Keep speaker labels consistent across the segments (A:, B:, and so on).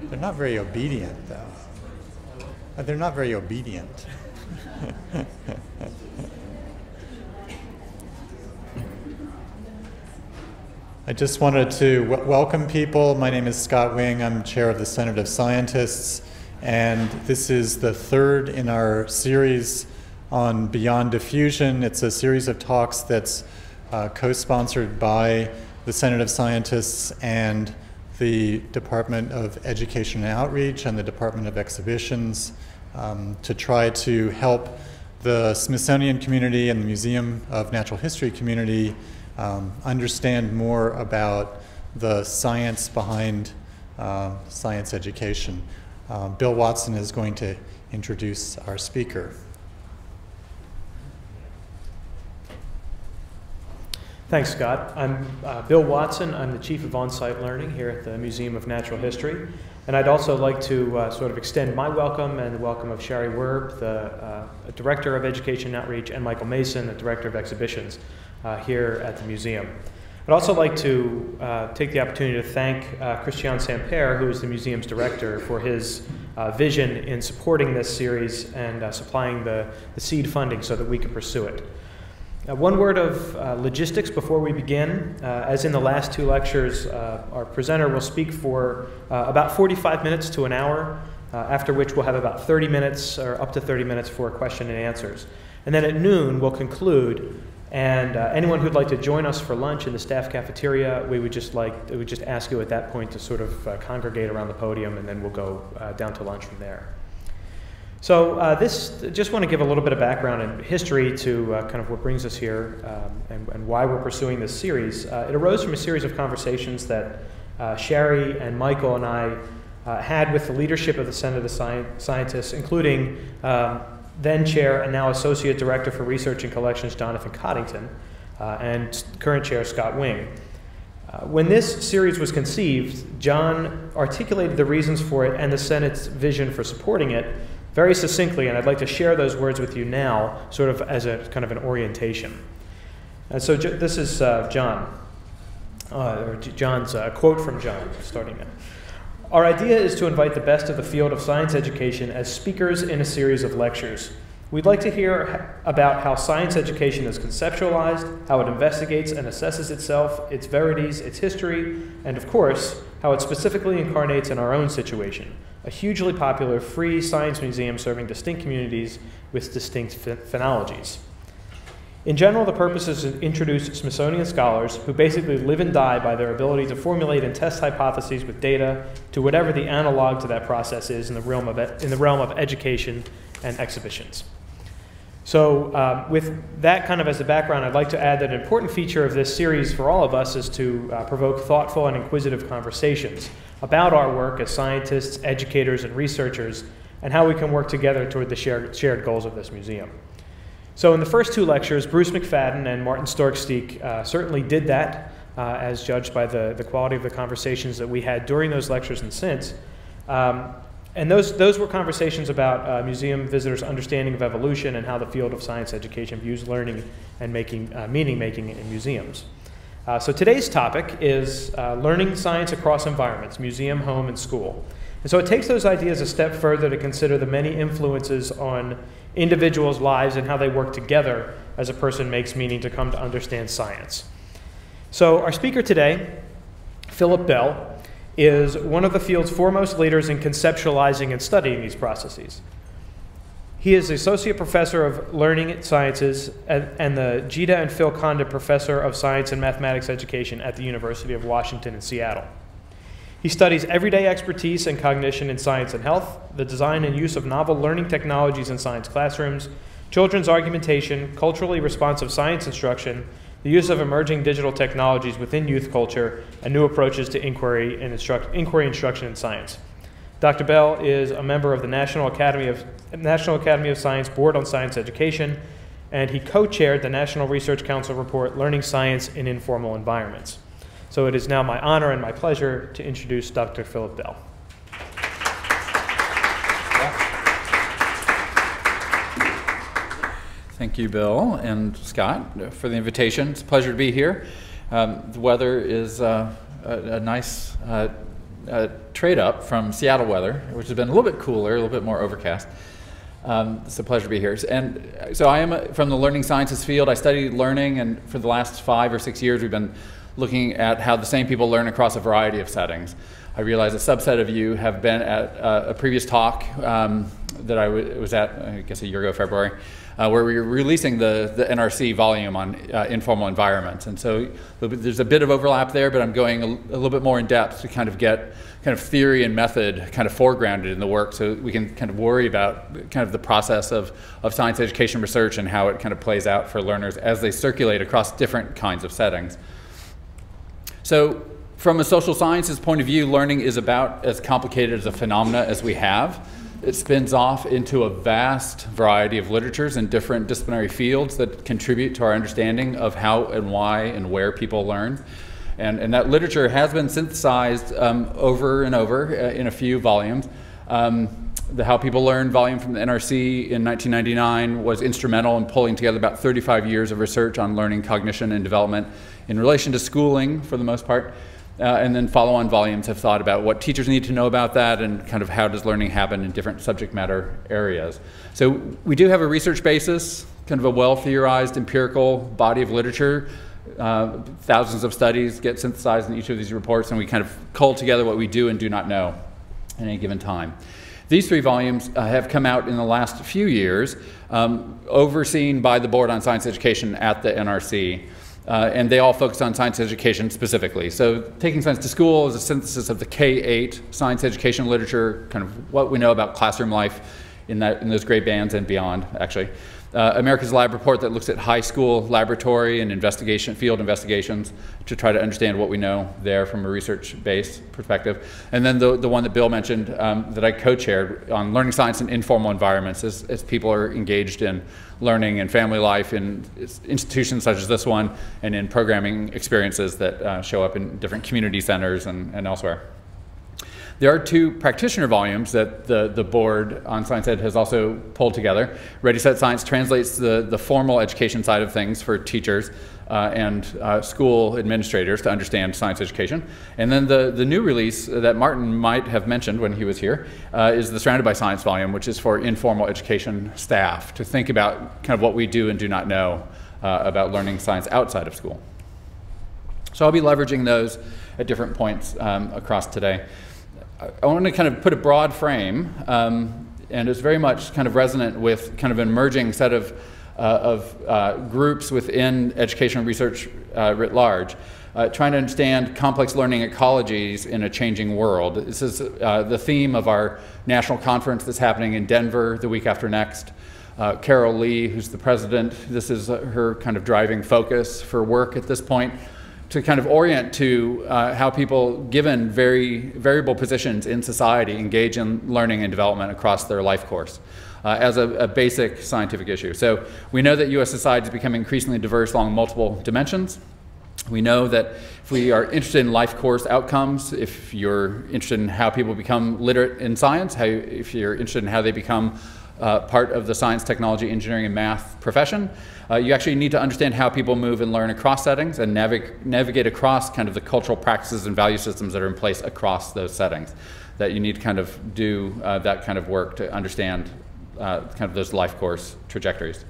A: They're not very obedient, though. They're not very obedient. I just wanted to welcome people. My name is Scott Wing. I'm chair of the Senate of Scientists, and this is the third in our series on Beyond Diffusion. It's a series of talks that's co-sponsored by the Senate of Scientists and the Department of Education and Outreach and the Department of Exhibitions to try to help the Smithsonian community and the Museum of Natural History community understand more about the science behind science education. Bill Watson is going to introduce our speaker.
B: Thanks, Scott. I'm Bill Watson. I'm the Chief of On-Site Learning here at the Museum of Natural History. And I'd also like to sort of extend my welcome and the welcome of Sherry Werb, the Director of Education and Outreach, and Michael Mason, the Director of Exhibitions here at the museum. I'd also like to take the opportunity to thank Christian Samper, who is the museum's director, for his vision in supporting this series and supplying the seed funding so that we can pursue it. One word of logistics before we begin. As in the last two lectures, our presenter will speak for about 45 minutes to an hour, after which we'll have about 30 minutes or up to 30 minutes for question and answers. And then at noon, we'll conclude. And anyone who'd like to join us for lunch in the staff cafeteria, we would just ask you at that point to sort of congregate around the podium, and then we'll go down to lunch from there. So just want to give a little bit of background and history to kind of what brings us here and why we're pursuing this series. It arose from a series of conversations that Sherry and Michael and I had with the leadership of the Senate of Scientists, including then chair and now associate director for research and collections, Jonathan Coddington, and current chair, Scott Wing. When this series was conceived, John articulated the reasons for it and the Senate's vision for supporting it very succinctly, and I'd like to share those words with you now, sort of as a kind of an orientation. And so this is John's quote from John, starting now. Our idea is to invite the best of the field of science education as speakers in a series of lectures. We'd like to hear about how science education is conceptualized, how it investigates and assesses itself, its verities, its history, and of course, how it specifically incarnates in our own situation, a hugely popular free science museum serving distinct communities with distinct phenologies. In general, the purpose is to introduce Smithsonian scholars who basically live and die by their ability to formulate and test hypotheses with data to whatever the analog to that process is in the realm of education and exhibitions. So with that kind of as the background, I'd like to add that an important feature of this series for all of us is to provoke thoughtful and inquisitive conversations about our work as scientists, educators, and researchers, and how we can work together toward the shared goals of this museum. So in the first two lectures, Bruce McFadden and Martin Storksteek certainly did that, as judged by the quality of the conversations that we had during those lectures and since. And those were conversations about museum visitors' understanding of evolution and how the field of science education views learning and meaning-making in museums. So today's topic is learning science across environments, museum, home, and school. And so it takes those ideas a step further to consider the many influences on individuals' lives and how they work together as a person makes meaning to come to understand science. So our speaker today, Phillip Dell, is one of the field's foremost leaders in conceptualizing and studying these processes. He is the Associate Professor of Learning Sciences and the Geda and Phil Condit Professor of Science and Mathematics Education at the University of Washington in Seattle. He studies everyday expertise and cognition in science and health, the design and use of novel learning technologies in science classrooms, children's argumentation, culturally responsive science instruction, the use of emerging digital technologies within youth culture, and new approaches to inquiry instruction in science. Dr. Bell is a member of the National Academy of Science Board on Science Education, and he co-chaired the National Research Council report, Learning Science in Informal Environments. So it is now my honor and my pleasure to introduce Dr. Phillip Dell.
C: Thank you, Bill and Scott, for the invitation. It's a pleasure to be here. The weather is a nice trade up from Seattle weather, which has been a little bit cooler, a little bit more overcast. It's a pleasure to be here. And so I am from the learning sciences field. I studied learning, and for the last 5 or 6 years, we've been looking at how the same people learn across a variety of settings. I realize a subset of you have been at a previous talk that I was at, I guess a year ago, February, where we were releasing the NRC volume on informal environments. And so there's a bit of overlap there, but I'm going a little bit more in depth to kind of get kind of theory and method kind of foregrounded in the work, so we can kind of worry about kind of the process of science education research and how it kind of plays out for learners as they circulate across different kinds of settings. So from a social sciences point of view, learning is about as complicated as a phenomena as we have. It spins off into a vast variety of literatures in different disciplinary fields that contribute to our understanding of how and why and where people learn. And that literature has been synthesized over and over in a few volumes. The How People Learn volume from the NRC in 1999 was instrumental in pulling together about 35 years of research on learning, cognition, and development in relation to schooling, for the most part. And then follow-on volumes have thought about what teachers need to know about that and kind of how does learning happen in different subject matter areas. So we do have a research basis, kind of a well-theorized empirical body of literature. Thousands of studies get synthesized in each of these reports, and we kind of cull together what we do and do not know at any given time. These 3 volumes have come out in the last few years, overseen by the Board on Science Education at the NRC. And they all focus on science education specifically. So Taking Science to School is a synthesis of the K-8 science education literature, kind of what we know about classroom life in those grade bands and beyond, actually. America's Lab Report that looks at high school laboratory and field investigations to try to understand what we know there from a research-based perspective. And then the one that Bill mentioned that I co-chaired on learning science in informal environments as people are engaged in learning and family life in institutions such as this one and in programming experiences that show up in different community centers and elsewhere. There are 2 practitioner volumes that the Board on Science Ed has also pulled together. Ready, Set, Science translates the formal education side of things for teachers and school administrators to understand science education. And then the new release that Martin might have mentioned when he was here is the Surrounded by Science volume, which is for informal education staff to think about kind of what we do and do not know about learning science outside of school. So I'll be leveraging those at different points across today. I want to kind of put a broad frame, and it's very much kind of resonant with kind of an emerging set of groups within educational research writ large, trying to understand complex learning ecologies in a changing world. This is the theme of our national conference that's happening in Denver the week after next. Carol Lee, who's the president, this is her kind of driving focus for work at this point, to kind of orient to how people, given very variable positions in society, engage in learning and development across their life course as a basic scientific issue. So we know that U.S. society is becoming increasingly diverse along multiple dimensions. We know that if we are interested in life course outcomes, if you're interested in how people become literate in science, if you're interested in how they become part of the science, technology, engineering, and math profession, you actually need to understand how people move and learn across settings and navigate across kind of the cultural practices and value systems that are in place across those settings. That you need to kind of do that kind of work to understand kind of those life course trajectories.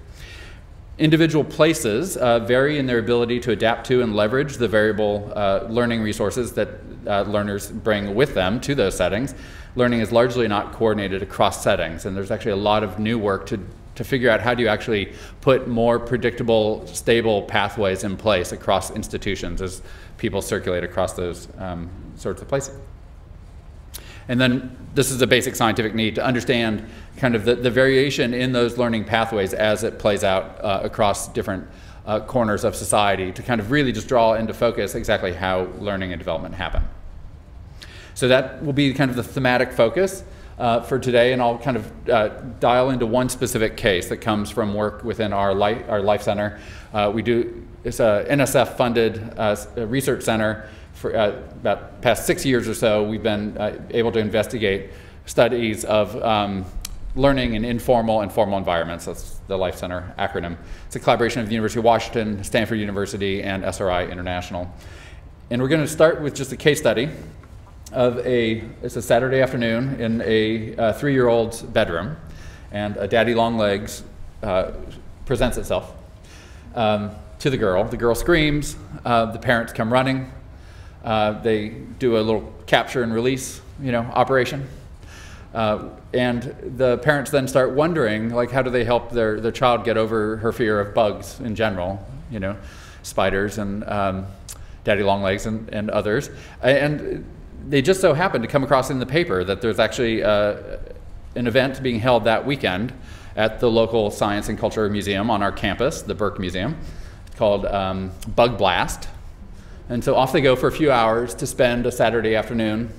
C: Individual places vary in their ability to adapt to and leverage the variable learning resources that learners bring with them to those settings. Learning is largely not coordinated across settings, and there's actually a lot of new work to figure out how do you actually put more predictable, stable pathways in place across institutions as people circulate across those sorts of places. And then this is a basic scientific need to understand kind of the variation in those learning pathways as it plays out across different corners of society to kind of really just draw into focus exactly how learning and development happen. So that will be kind of the thematic focus for today, and I'll kind of dial into one specific case that comes from work within our Life Center. It's a NSF-funded research center. For about past 6 years or so, we've been able to investigate studies of learning in informal and formal environments. That's the Life Center acronym. It's a collaboration of the University of Washington, Stanford University, and SRI International. And we're going to start with just a case study it's a Saturday afternoon in a 3-year-old's bedroom, and a daddy long legs presents itself to the girl. The girl screams, the parents come running, they do a little capture and release, operation. And the parents then start wondering, like, how do they help their child get over her fear of bugs in general, spiders and daddy long legs and others. And they just so happened to come across in the paper that there's actually an event being held that weekend at the local Science and Culture Museum on our campus, the Burke Museum, called Bug Blast. And so off they go for a few hours to spend a Saturday afternoon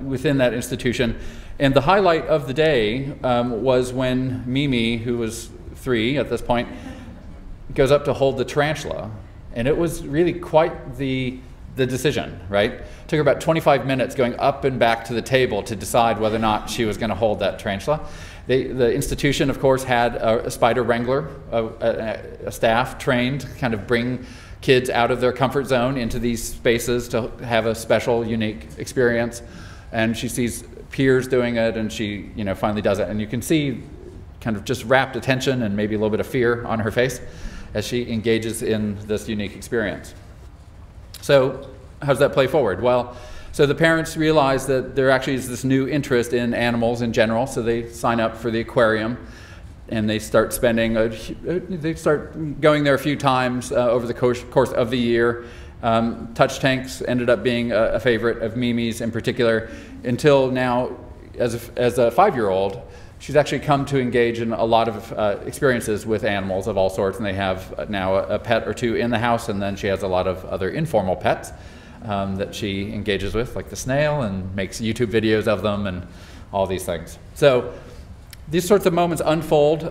C: within that institution. And the highlight of the day was when Mimi, who was 3 at this point, goes up to hold the tarantula. And it was really quite the decision, right? It took her about 25 minutes going up and back to the table to decide whether or not she was going to hold that tarantula. The institution, of course, had a spider wrangler, a staff trained to kind of bring kids out of their comfort zone into these spaces to have a special, unique experience. And she sees peers doing it, and she finally does it. And you can see kind of just rapt attention and maybe a little bit of fear on her face as she engages in this unique experience. So how does that play forward? Well, so the parents realize that there actually is this new interest in animals in general, so they sign up for the aquarium, and they start spending, they start going there a few times over the course of the year. Touch tanks ended up being a favorite of Mimi's in particular, until now, as a 5-year-old, she's actually come to engage in a lot of experiences with animals of all sorts, and they have now a pet or 2 in the house, and then she has a lot of other informal pets that she engages with, like the snail, and makes YouTube videos of them and all these things. So these sorts of moments unfold.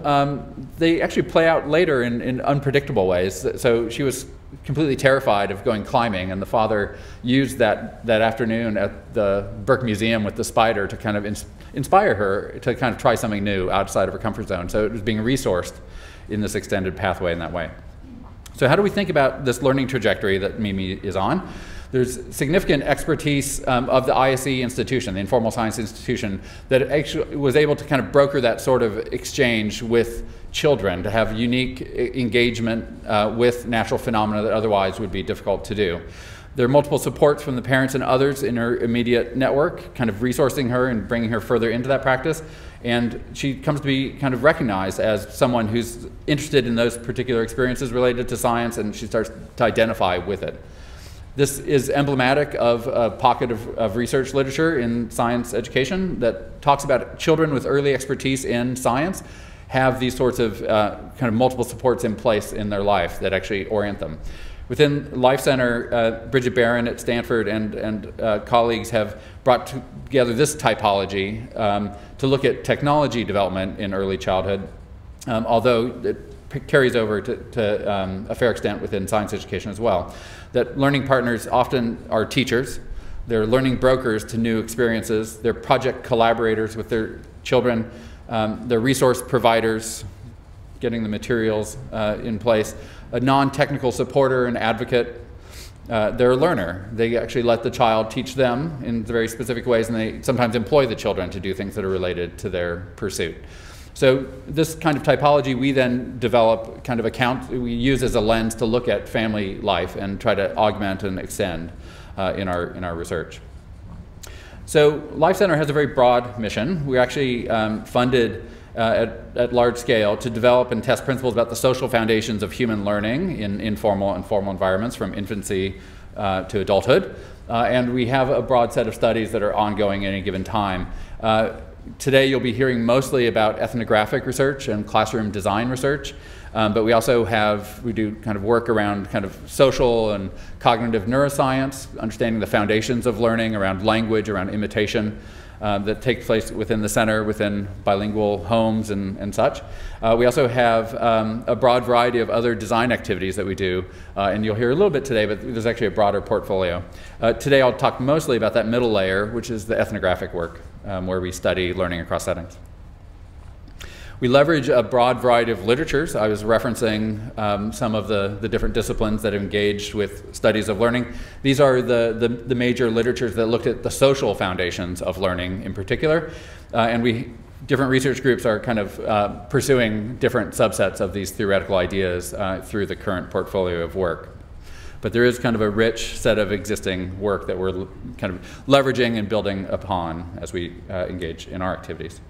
C: They actually play out later in unpredictable ways. So she was completely terrified of going climbing, and the father used that afternoon at the Burke Museum with the spider to kind of inspire her to kind of try something new outside of her comfort zone. So it was being resourced in this extended pathway in that way. So how do we think about this learning trajectory that Mimi is on? There's significant expertise of the ISE institution, the Informal Science Institution, that actually was able to kind of broker that sort of exchange with children, to have unique engagement with natural phenomena that otherwise would be difficult to do. There are multiple supports from the parents and others in her immediate network, kind of resourcing her and bringing her further into that practice. And she comes to be kind of recognized as someone who's interested in those particular experiences related to science, and she starts to identify with it. This is emblematic of a pocket of research literature in science education that talks about children with early expertise in science have these sorts of kind of multiple supports in place in their life that actually orient them. Within Life Center, Bridget Barron at Stanford and colleagues have brought together this typology to look at technology development in early childhood, although it carries over to a fair extent within science education as well. That learning partners often are teachers, they're learning brokers to new experiences, they're project collaborators with their children, they're resource providers, getting the materials in place, a non-technical supporter and advocate. They're a learner. They actually let the child teach them in very specific ways, and they sometimes employ the children to do things that are related to their pursuit. So this kind of typology we then develop kind of we use as a lens to look at family life and try to augment and extend in our research. So Life Center has a very broad mission. We're actually funded at large scale to develop and test principles about the social foundations of human learning in informal and formal environments from infancy to adulthood. And we have a broad set of studies that are ongoing at any given time. Today you'll be hearing mostly about ethnographic research and classroom design research, but we also we do kind of work around kind of social and cognitive neuroscience, understanding the foundations of learning around language, around imitation, that take place within the center, within bilingual homes and such. We also have a broad variety of other design activities that we do, and you'll hear a little bit today, but there's actually a broader portfolio. Today I'll talk mostly about that middle layer, which is the ethnographic work, where we study learning across settings. We leverage a broad variety of literatures. I was referencing some of the different disciplines that engaged with studies of learning. These are the major literatures that looked at the social foundations of learning in particular. And different research groups are kind of pursuing different subsets of these theoretical ideas through the current portfolio of work. But there is kind of a rich set of existing work that we're kind of leveraging and building upon as we engage in our activities.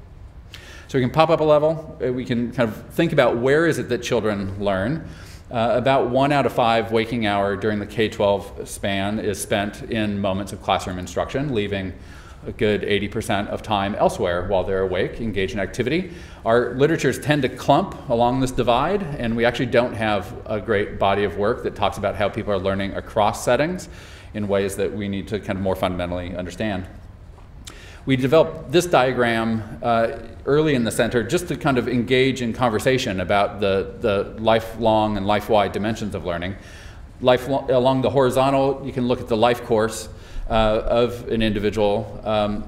C: So we can pop up a level. We can kind of think about where is it that children learn. About 1 out of 5 waking hour during the K-12 span is spent in moments of classroom instruction, leaving a good 80% of time elsewhere while they're awake, engaged in activity. Our literatures tend to clump along this divide, and we actually don't have a great body of work that talks about how people are learning across settings in ways that we need to kind of more fundamentally understand. We developed this diagram early in the center just to kind of engage in conversation about the lifelong and life-wide dimensions of learning. Along the horizontal, you can look at the life course of an individual,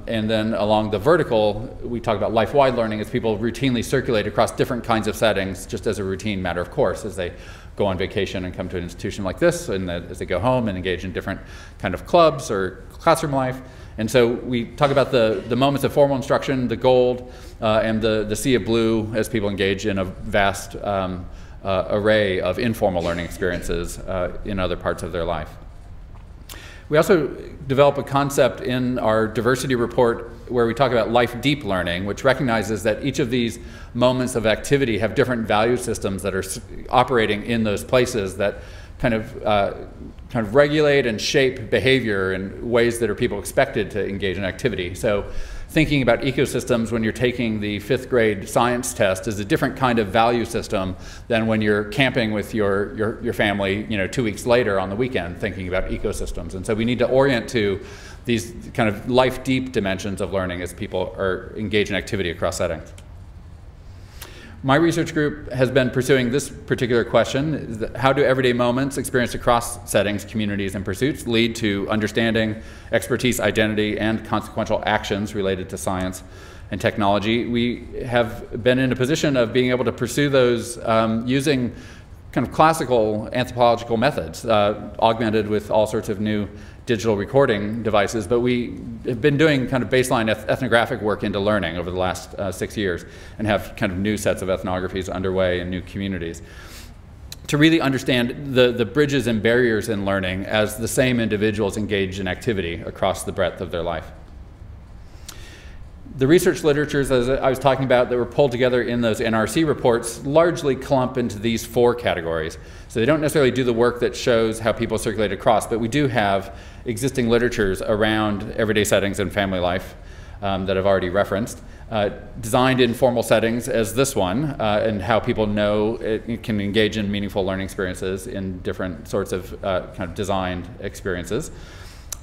C: and then along the vertical, we talk about life-wide learning as people routinely circulate across different kinds of settings just as a routine matter of course as they go on vacation and come to an institution like this, and as they go home and engage in different kind of clubs or classroom life. And so we talk about the moments of formal instruction, the gold, and the sea of blue as people engage in a vast array of informal learning experiences in other parts of their life. We also develop a concept in our diversity report where we talk about life deep learning, which recognizes that each of these moments of activity have different value systems that are operating in those places that kind of regulate and shape behavior in ways that are people expected to engage in activity. So thinking about ecosystems when you're taking the 5th grade science test is a different kind of value system than when you're camping with your family, 2 weeks later on the weekend, thinking about ecosystems. And so we need to orient to these kind of life deep dimensions of learning as people are engaged in activity across settings. My research group has been pursuing this particular question: how do everyday moments experienced across settings, communities, and pursuits lead to understanding, expertise, identity, and consequential actions related to science and technology? We have been in a position of being able to pursue those using kind of classical anthropological methods, augmented with all sorts of new digital recording devices, but we have been doing kind of baseline ethnographic work into learning over the last 6 years and have kind of new sets of ethnographies underway in new communities to really understand the bridges and barriers in learning as the same individuals engage in activity across the breadth of their life. The research literatures, as I was talking about, that were pulled together in those NRC reports largely clump into these 4 categories. So they don't necessarily do the work that shows how people circulate across, but we do have existing literatures around everyday settings and family life that I've already referenced, designed in formal settings as this one, and how people know it can engage in meaningful learning experiences in different sorts of kind of designed experiences.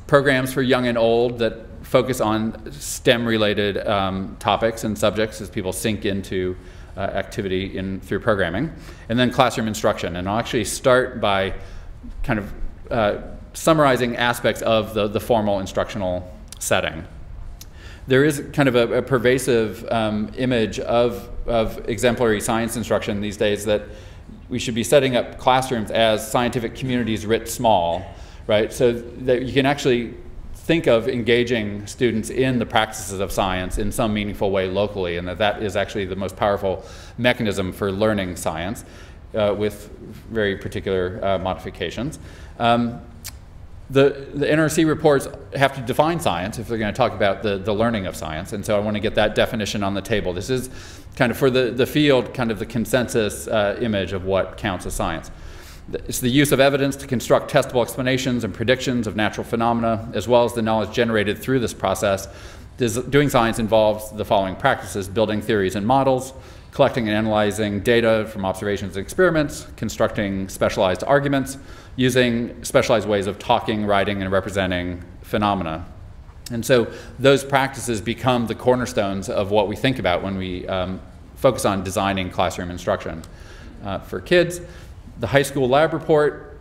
C: Programs for young and old that focus on STEM-related topics and subjects as people sink into activity through programming. And then classroom instruction. And I'll actually start by kind of summarizing aspects of the formal instructional setting. There is kind of a pervasive image of exemplary science instruction these days that we should be setting up classrooms as scientific communities writ small, right? So that you can actually think of engaging students in the practices of science in some meaningful way locally, and that is actually the most powerful mechanism for learning science with very particular modifications. The NRC reports have to define science if they're going to talk about the learning of science, and so I want to get that definition on the table. This is kind of for the field, kind of the consensus image of what counts as science. It's the use of evidence to construct testable explanations and predictions of natural phenomena, as well as the knowledge generated through this process. Doing science involves the following practices: building theories and models, collecting and analyzing data from observations and experiments, constructing specialized arguments, using specialized ways of talking, writing, and representing phenomena. And so those practices become the cornerstones of what we think about when we focus on designing classroom instruction. For kids, the high school lab report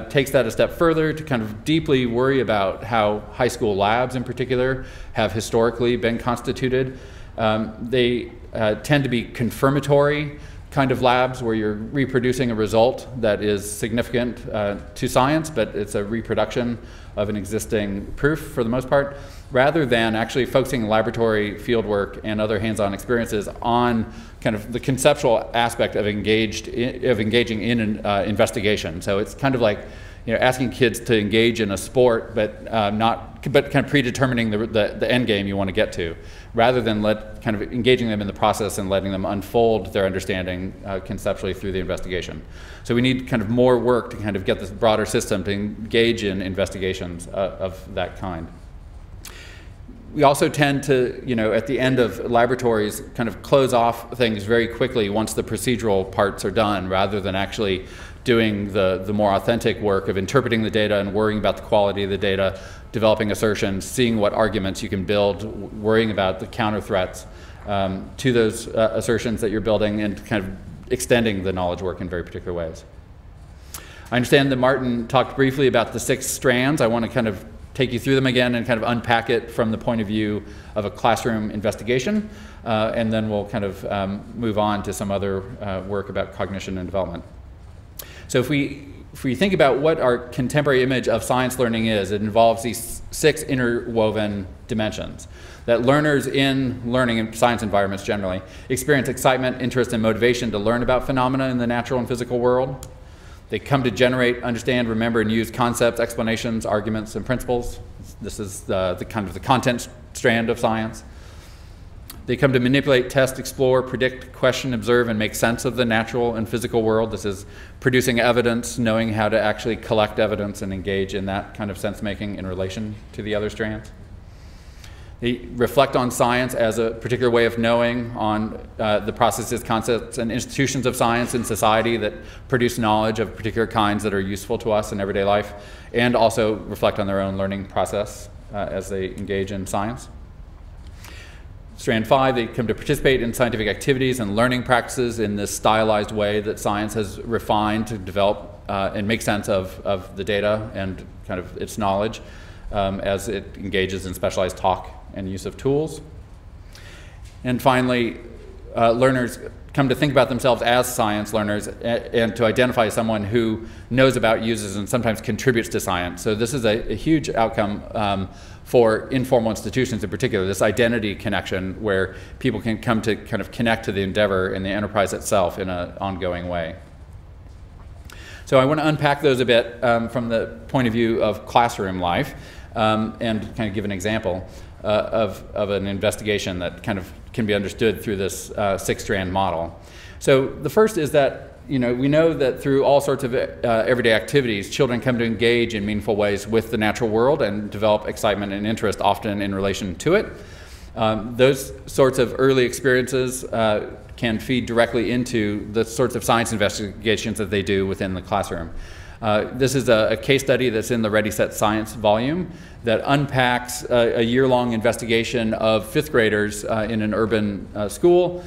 C: takes that a step further to kind of deeply worry about how high school labs in particular have historically been constituted. They tend to be confirmatory kind of labs where you're reproducing a result that is significant to science, but it's a reproduction of an existing proof for the most part, rather than actually focusing laboratory fieldwork and other hands-on experiences on kind of the conceptual aspect of engaging in an investigation. So it's kind of like, you know, asking kids to engage in a sport, but kind of predetermining the end game you want to get to, rather than kind of engaging them in the process and letting them unfold their understanding conceptually through the investigation. So we need kind of more work to kind of get this broader system to engage in investigations of that kind. We also tend to, you know, at the end of laboratories, kind of close off things very quickly once the procedural parts are done, rather than actually doing the more authentic work of interpreting the data and worrying about the quality of the data, developing assertions, seeing what arguments you can build, worrying about the counter threats to those assertions that you're building, and kind of extending the knowledge work in very particular ways. I understand that Martin talked briefly about the 6 strands. I want to kind of take you through them again and kind of unpack it from the point of view of a classroom investigation, and then we'll kind of move on to some other work about cognition and development. So if we think about what our contemporary image of science learning is, it involves these 6 interwoven dimensions. That learners in learning and science environments generally experience excitement, interest, and motivation to learn about phenomena in the natural and physical world. They come to generate, understand, remember, and use concepts, explanations, arguments, and principles. This is the kind of the content strand of science. They come to manipulate, test, explore, predict, question, observe, and make sense of the natural and physical world. This is producing evidence, knowing how to actually collect evidence and engage in that kind of sense-making in relation to the other strands. They reflect on science as a particular way of knowing, on the processes, concepts, and institutions of science in society that produce knowledge of particular kinds that are useful to us in everyday life, and also reflect on their own learning process as they engage in science. Strand 5, they come to participate in scientific activities and learning practices in this stylized way that science has refined to develop and make sense of the data and kind of its knowledge as it engages in specialized talk and use of tools. And finally, learners come to think about themselves as science learners and to identify someone who knows about, uses, and sometimes contributes to science. So this is a huge outcome for informal institutions in particular, this identity connection where people can come to kind of connect to the endeavor and the enterprise itself in an ongoing way. So I want to unpack those a bit from the point of view of classroom life and kind of give an example of an investigation that kind of can be understood through this 6-strand model. So the first is that, you know, we know that through all sorts of everyday activities, children come to engage in meaningful ways with the natural world and develop excitement and interest, often in relation to it. Those sorts of early experiences can feed directly into the sorts of science investigations that they do within the classroom. This is a case study that's in the Ready, Set, Science volume that unpacks a year-long investigation of 5th graders in an urban school,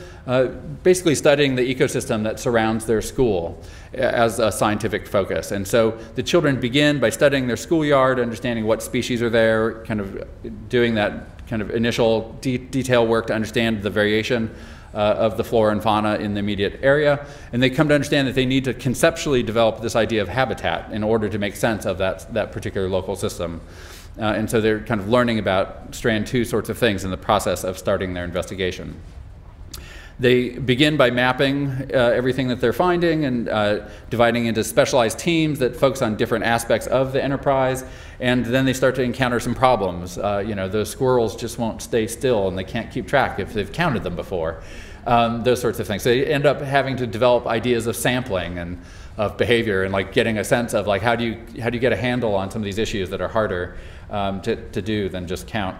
C: basically studying the ecosystem that surrounds their school as a scientific focus. And so the children begin by studying their schoolyard, understanding what species are there, kind of doing that kind of initial detail work to understand the variation of the flora and fauna in the immediate area, and they come to understand that they need to conceptually develop this idea of habitat in order to make sense of that particular local system. And so they're kind of learning about strand 2 sorts of things in the process of starting their investigation. They begin by mapping everything that they're finding and dividing into specialized teams that focus on different aspects of the enterprise, and then they start to encounter some problems. You know, those squirrels just won't stay still and they can't keep track if they've counted them before. Those sorts of things. So they end up having to develop ideas of sampling and of behavior and like getting a sense of like how do you get a handle on some of these issues that are harder to do than just count.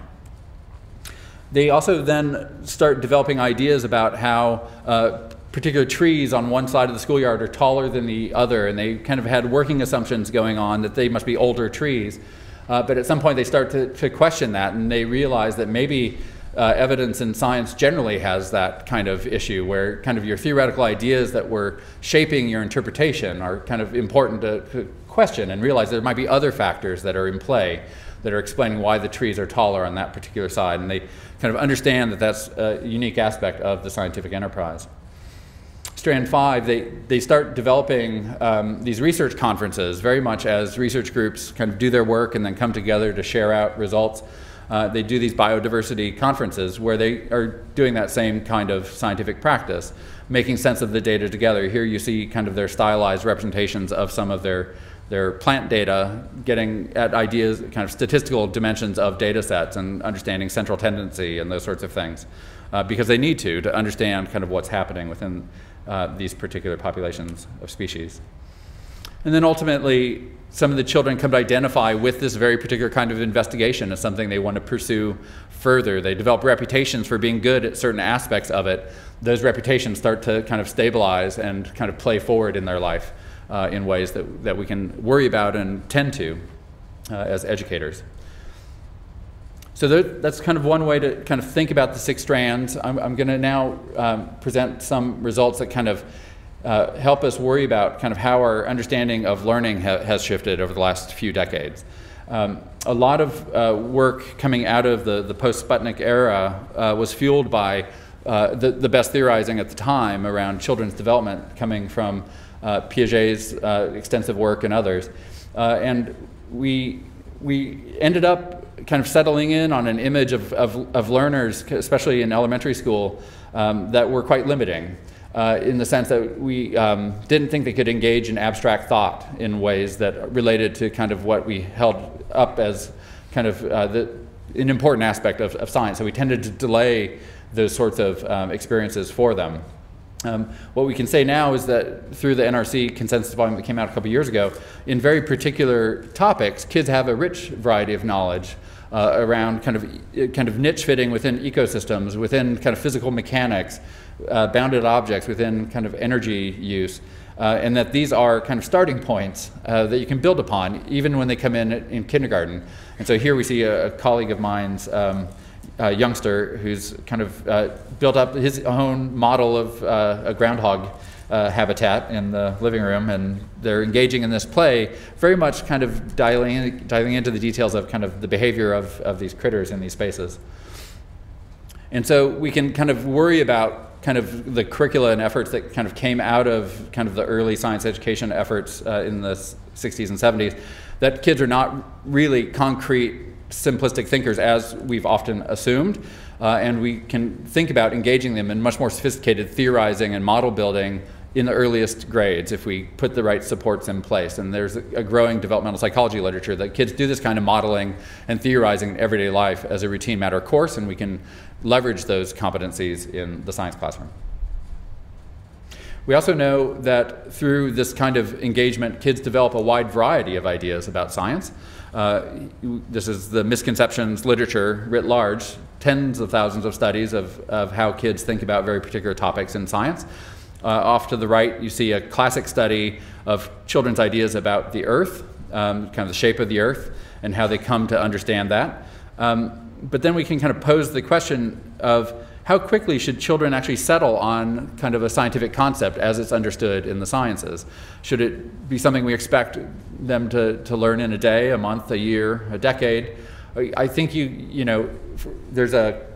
C: They also then start developing ideas about how particular trees on one side of the schoolyard are taller than the other, and they kind of had working assumptions going on that they must be older trees. But at some point they start to question that, and they realize that maybe evidence in science generally has that kind of issue where kind of your theoretical ideas that were shaping your interpretation are kind of important to question and realize there might be other factors that are in play that are explaining why the trees are taller on that particular side, and they kind of understand that that's a unique aspect of the scientific enterprise. Strand 5, they start developing these research conferences very much as research groups kind of do their work and then come together to share out results. They do these biodiversity conferences where they are doing that same kind of scientific practice, making sense of the data together. Here you see kind of their stylized representations of some of their plant data, getting at ideas, kind of statistical dimensions of data sets and understanding central tendency and those sorts of things, because they need to understand kind of what's happening within these particular populations of species. And then ultimately, some of the children come to identify with this very particular kind of investigation as something they want to pursue further. They develop reputations for being good at certain aspects of it. Those reputations start to kind of stabilize and kind of play forward in their life in ways that we can worry about and tend to as educators. So that's kind of one way to kind of think about the 6 strands. I'm going to now present some results that kind of help us worry about kind of how our understanding of learning has shifted over the last few decades. A lot of work coming out of the post-Sputnik era was fueled by the best theorizing at the time around children's development, coming from Piaget's extensive work and others. And we ended up kind of settling in on an image of learners, especially in elementary school, that were quite limiting. In the sense that we didn't think they could engage in abstract thought in ways that related to kind of what we held up as kind of an important aspect of science. So we tended to delay those sorts of experiences for them. What we can say now is that through the NRC consensus volume that came out a couple years ago, in very particular topics, kids have a rich variety of knowledge around kind of niche fitting within ecosystems, within kind of physical mechanics, bounded objects, within kind of energy use, and that these are kind of starting points that you can build upon even when they come in kindergarten. And so here we see a colleague of mine's youngster who's kind of built up his own model of a groundhog habitat in the living room, and they're engaging in this play, very much kind of dialing into the details of kind of the behavior of these critters in these spaces. And so we can kind of worry about kind of the curricula and efforts that kind of came out of kind of the early science education efforts in the 60s and 70s, that kids are not really concrete, simplistic thinkers as we've often assumed, and we can think about engaging them in much more sophisticated theorizing and model building in the earliest grades if we put the right supports in place. And there's a growing developmental psychology literature that kids do this kind of modeling and theorizing in everyday life as a routine matter of course, and we can leverage those competencies in the science classroom. We also know that through this kind of engagement, kids develop a wide variety of ideas about science. This is the misconceptions literature writ large, tens of thousands of studies of how kids think about very particular topics in science. Off to the right, you see a classic study of children's ideas about the Earth, kind of the shape of the Earth, and how they come to understand that. But then we can kind of pose the question of how quickly should children actually settle on kind of a scientific concept as it's understood in the sciences? Should it be something we expect them to learn in a day, a month, a year, a decade? I think there's a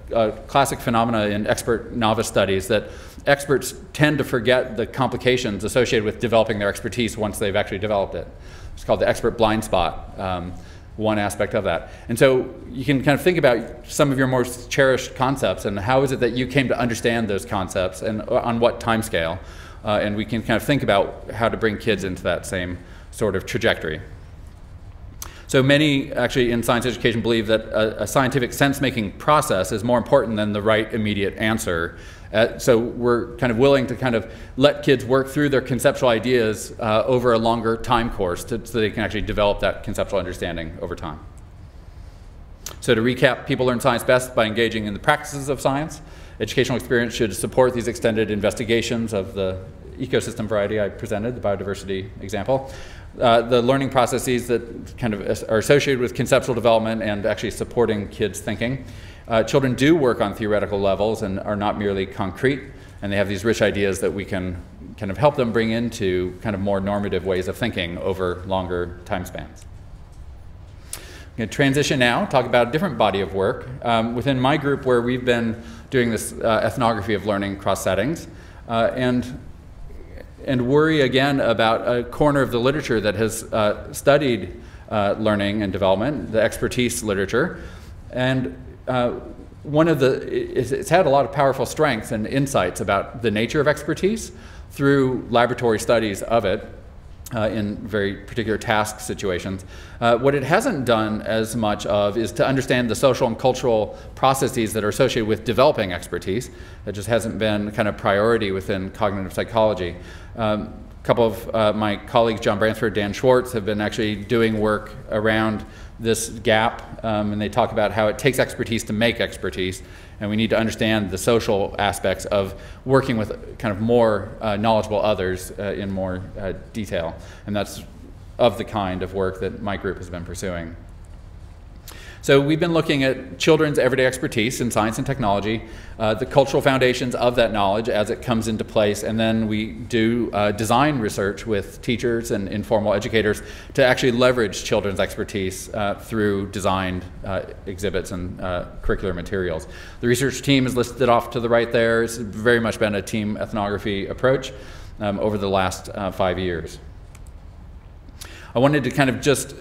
C: classic phenomena in expert novice studies that experts tend to forget the complications associated with developing their expertise once they've actually developed it. It's called the expert blind spot, one aspect of that. And so you can kind of think about some of your most cherished concepts and how is it that you came to understand those concepts and on what time scale. And we can kind of think about how to bring kids into that same sort of trajectory. So many actually in science education believe that a scientific sense-making process is more important than the right immediate answer. So we're kind of willing to kind of let kids work through their conceptual ideas over a longer time course so they can actually develop that conceptual understanding over time. So to recap, people learn science best by engaging in the practices of science. Educational experience should support these extended investigations of the ecosystem variety I presented, the biodiversity example. The learning processes that kind of are associated with conceptual development and actually supporting kids' thinking. Children do work on theoretical levels and are not merely concrete, and they have these rich ideas that we can kind of help them bring into kind of more normative ways of thinking over longer time spans. going to transition now, talk about a different body of work within my group where we've been doing this ethnography of learning across settings, and worry again about a corner of the literature that has studied learning and development, the expertise literature. And it's had a lot of powerful strengths and insights about the nature of expertise through laboratory studies of it in very particular task situations. What it hasn't done as much of is to understand the social and cultural processes that are associated with developing expertise. That just hasn't been kind of priority within cognitive psychology. A couple of my colleagues, John Bransford, Dan Schwartz, have been actually doing work around this gap, and they talk about how it takes expertise to make expertise, and we need to understand the social aspects of working with kind of more knowledgeable others in more detail, and that's of the kind of work that my group has been pursuing. So we've been looking at children's everyday expertise in science and technology, the cultural foundations of that knowledge as it comes into place, and then we do design research with teachers and informal educators to actually leverage children's expertise through designed exhibits and curricular materials. The research team is listed off to the right there. It's very much been a team ethnography approach over the last 5 years. I wanted to kind of just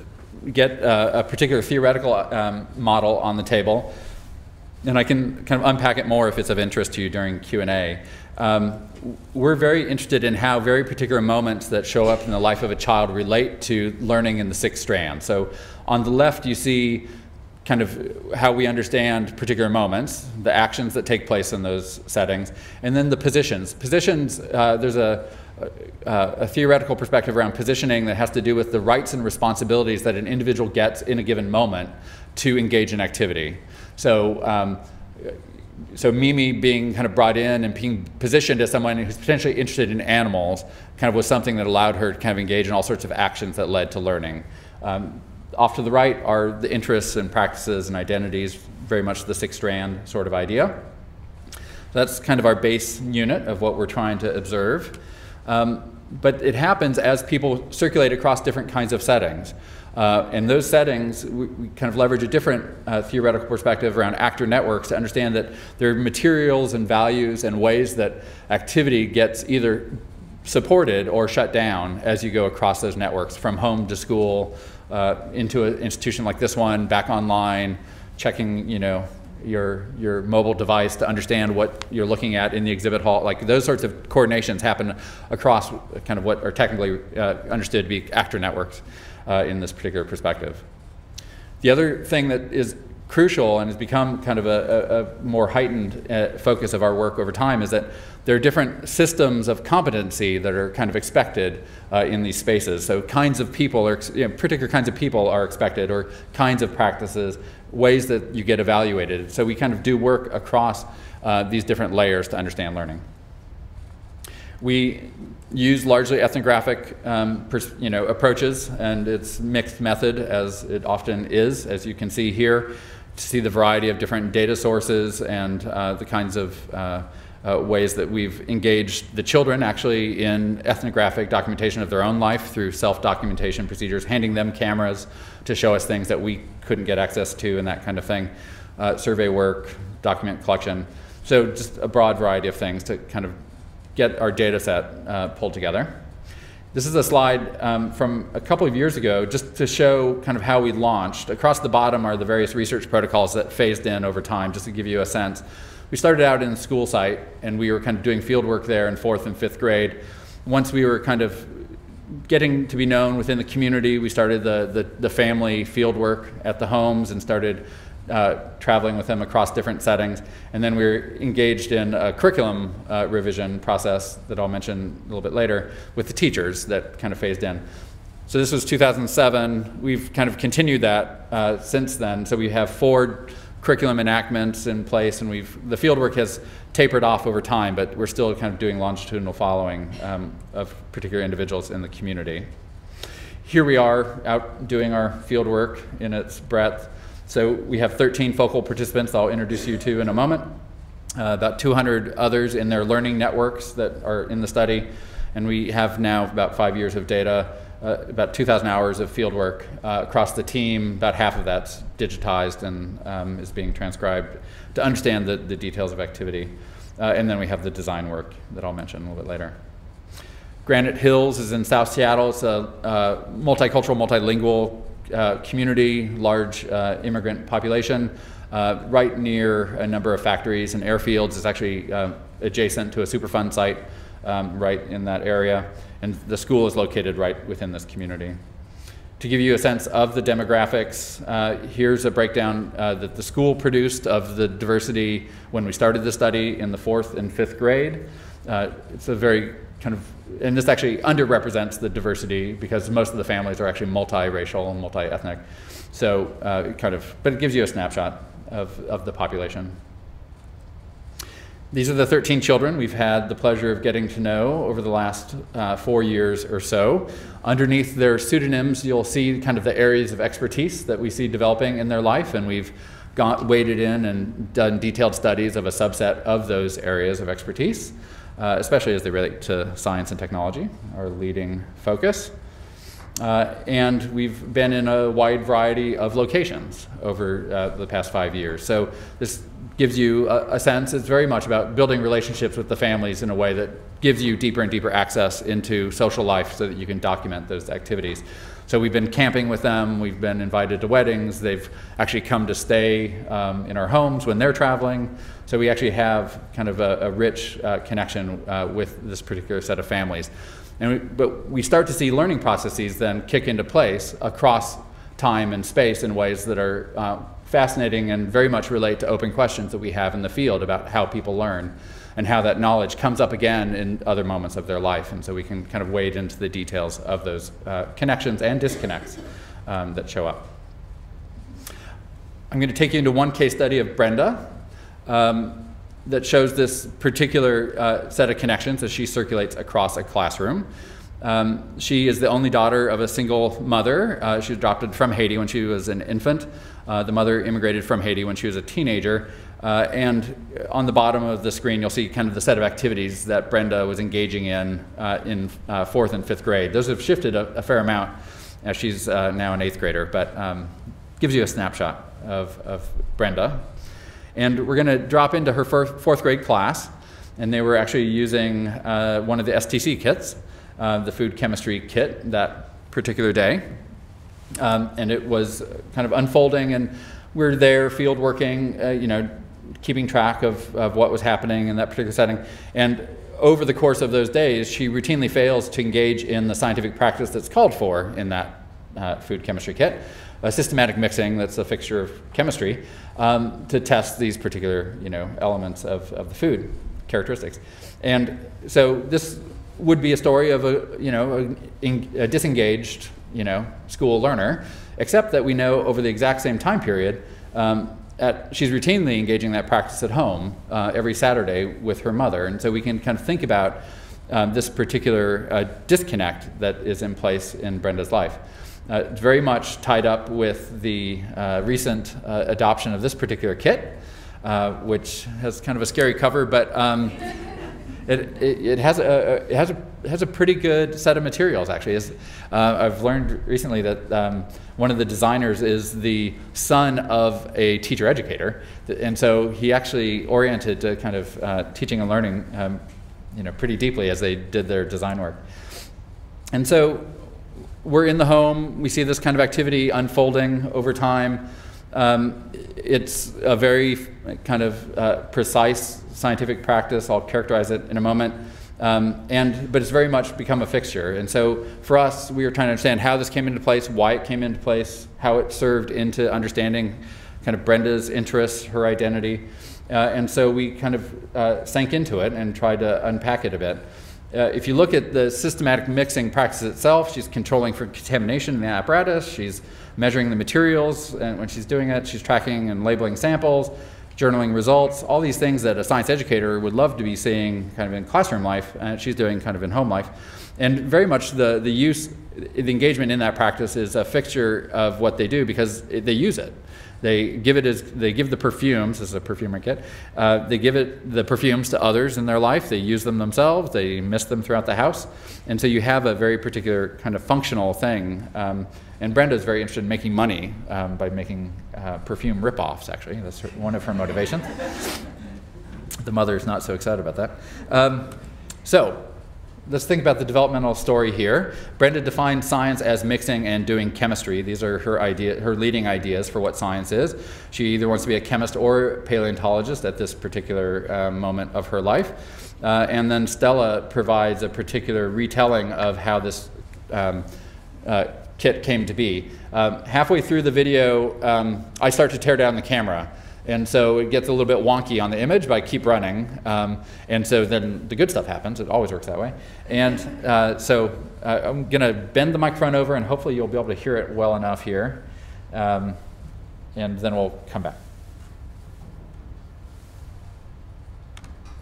C: get a particular theoretical model on the table, and I can kind of unpack it more if it's of interest to you during Q&A. We're very interested in how very particular moments that show up in the life of a child relate to learning in the 6 strands. So on the left you see kind of how we understand particular moments, the actions that take place in those settings, and then the positions. Positions, there's a theoretical perspective around positioning that has to do with the rights and responsibilities that an individual gets in a given moment to engage in activity. So, so Mimi being kind of brought in and being positioned as someone who's potentially interested in animals kind of was something that allowed her to kind of engage in all sorts of actions that led to learning. Off to the right are the interests and practices and identities, very much the 6 strand sort of idea. That's kind of our base unit of what we're trying to observe. But it happens as people circulate across different kinds of settings. In those settings, we kind of leverage a different theoretical perspective around actor networks to understand that there are materials and values and ways that activity gets either supported or shut down as you go across those networks, from home to school, into an institution like this one, back online, checking, you know, your mobile device to understand what you're looking at in the exhibit hall. Like those sorts of coordinations happen across kind of what are technically understood to be actor networks in this particular perspective. The other thing that is crucial and has become kind of a more heightened focus of our work over time is that there are different systems of competency that are kind of expected in these spaces. So kinds of people, are, particular kinds of people are expected, or kinds of practices, ways that you get evaluated. So we kind of do work across these different layers to understand learning. We use largely ethnographic approaches, and it's mixed method, as it often is, as you can see here, to see the variety of different data sources and the kinds of ways that we've engaged the children actually in ethnographic documentation of their own life through self-documentation procedures, handing them cameras to show us things that we couldn't get access to and that kind of thing, survey work, document collection. So just a broad variety of things to kind of get our data set pulled together. This is a slide from a couple of years ago just to show kind of how we launched. Across the bottom are the various research protocols that phased in over time, just to give you a sense. We started out in a school site, and we were kind of doing field work there in 4th and 5th grade. Once we were kind of getting to be known within the community, we started the family field work at the homes and started traveling with them across different settings. And then we were engaged in a curriculum revision process that I'll mention a little bit later with the teachers that kind of phased in. So this was 2007. We've kind of continued that since then. So we have 4 curriculum enactments in place, and the fieldwork has tapered off over time, but we're still kind of doing longitudinal following of particular individuals in the community. Here we are out doing our fieldwork in its breadth. So we have 13 focal participants I'll introduce you to in a moment, about 200 others in their learning networks that are in the study, and we have now about 5 years of data about 2,000 hours of field work across the team. About half of that's digitized and is being transcribed to understand the details of activity. And then we have the design work that I'll mention a little bit later. Granite Hills is in South Seattle. It's a multicultural, multilingual community, large immigrant population, right near a number of factories and airfields. It's actually adjacent to a Superfund site right in that area. And the school is located right within this community. To give you a sense of the demographics, here's a breakdown that the school produced of the diversity when we started the study in the 4th and 5th grade. It's a very kind of, and this actually underrepresents the diversity because most of the families are actually multiracial and multi-ethnic. So but it gives you a snapshot of the population. These are the 13 children we've had the pleasure of getting to know over the last 4 years or so. Underneath their pseudonyms, you'll see kind of the areas of expertise that we see developing in their life, and we've waded in and done detailed studies of a subset of those areas of expertise, especially as they relate to science and technology, our leading focus. And we've been in a wide variety of locations over the past 5 years. So this gives you a sense. It's very much about building relationships with the families in a way that gives you deeper and deeper access into social life so that you can document those activities. So we've been camping with them, we've been invited to weddings, they've actually come to stay in our homes when they're traveling. So we actually have kind of a rich connection with this particular set of families. But we start to see learning processes then kick into place across time and space in ways that are fascinating and very much relate to open questions that we have in the field about how people learn and how that knowledge comes up again in other moments of their life. And so we can kind of wade into the details of those connections and disconnects that show up. I'm going to take you into one case study of Brenda that shows this particular set of connections as she circulates across a classroom. She is the only daughter of a single mother. She was adopted from Haiti when she was an infant. The mother immigrated from Haiti when she was a teenager. And on the bottom of the screen, you'll see kind of the set of activities that Brenda was engaging in 4th and 5th grade. Those have shifted a fair amount as she's now an 8th grader, but gives you a snapshot of Brenda. And we're going to drop into her 4th grade class, and they were actually using one of the Stc kits, the food chemistry kit, that particular day. And it was kind of unfolding, and we're there field working, keeping track of what was happening in that particular setting. And over the course of those days, she routinely fails to engage in the scientific practice that's called for in that food chemistry kit, a systematic mixing that's a fixture of chemistry, to test these particular elements of the food characteristics. And so this would be a story of a disengaged school learner, except that we know over the exact same time period, she's routinely engaging that practice at home every Saturday with her mother. And so we can kind of think about this particular disconnect that is in place in Brenda's life. It's very much tied up with the recent adoption of this particular kit, which has kind of a scary cover, but it has a pretty good set of materials, actually. I've learned recently that one of the designers is the son of a teacher educator, and so he actually oriented to kind of teaching and learning pretty deeply as they did their design work. And so we're in the home, we see this kind of activity unfolding over time. It's a very kind of precise scientific practice. I'll characterize it in a moment. But it's very much become a fixture. And so for us, we were trying to understand how this came into place, why it came into place, how it served into understanding kind of Brenda's interests, her identity. And so we kind of sank into it and tried to unpack it a bit. If you look at the systematic mixing practice itself, she's controlling for contamination in the apparatus, she's measuring the materials, and when she's doing it, she's tracking and labeling samples, journaling results, all these things that a science educator would love to be seeing kind of in classroom life, and she's doing kind of in home life. And very much the engagement in that practice is a fixture of what they do because they use it. They give the perfumes, this is a perfumer kit, they give it the perfumes to others in their life. They use them themselves, they mist them throughout the house. And so you have a very particular kind of functional thing. And Brenda is very interested in making money by making perfume rip-offs, actually. That's one of her motivations. The mother is not so excited about that. So let's think about the developmental story here. Brenda defined science as mixing and doing chemistry. These are her leading ideas for what science is. She either wants to be a chemist or paleontologist at this particular moment of her life. And then Stella provides a particular retelling of how this kit came to be. Halfway through the video, I start to tear down the camera. And so it gets a little bit wonky on the image, but I keep running. And so then the good stuff happens. It always works that way. And so I'm going to bend the microphone over, and hopefully you'll be able to hear it well enough here. And then we'll come back.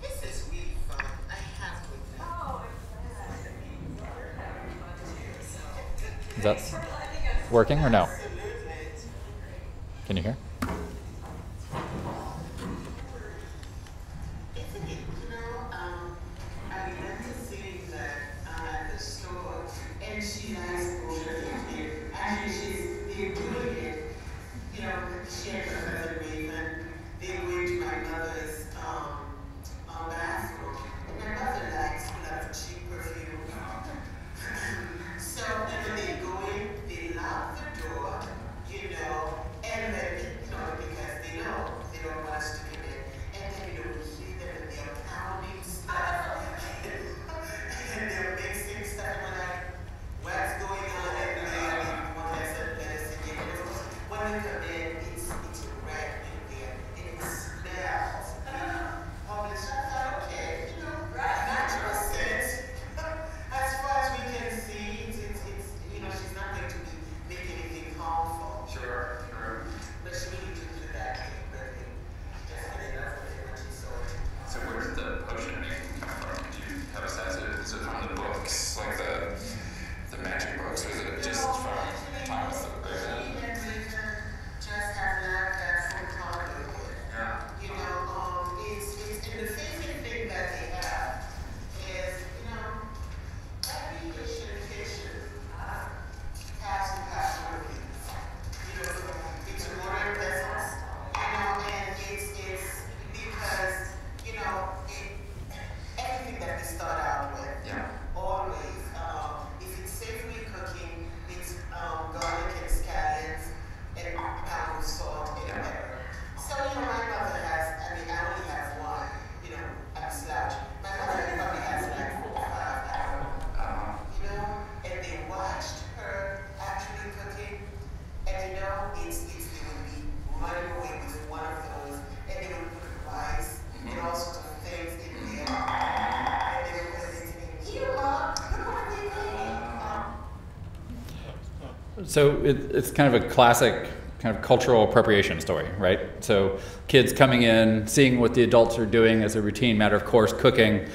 D: This is really fun. I have to.
C: Is that working or no? Can you hear? So it's kind of a classic kind of cultural appropriation story, right? So kids coming in, seeing what the adults are doing as a routine matter of course, cooking,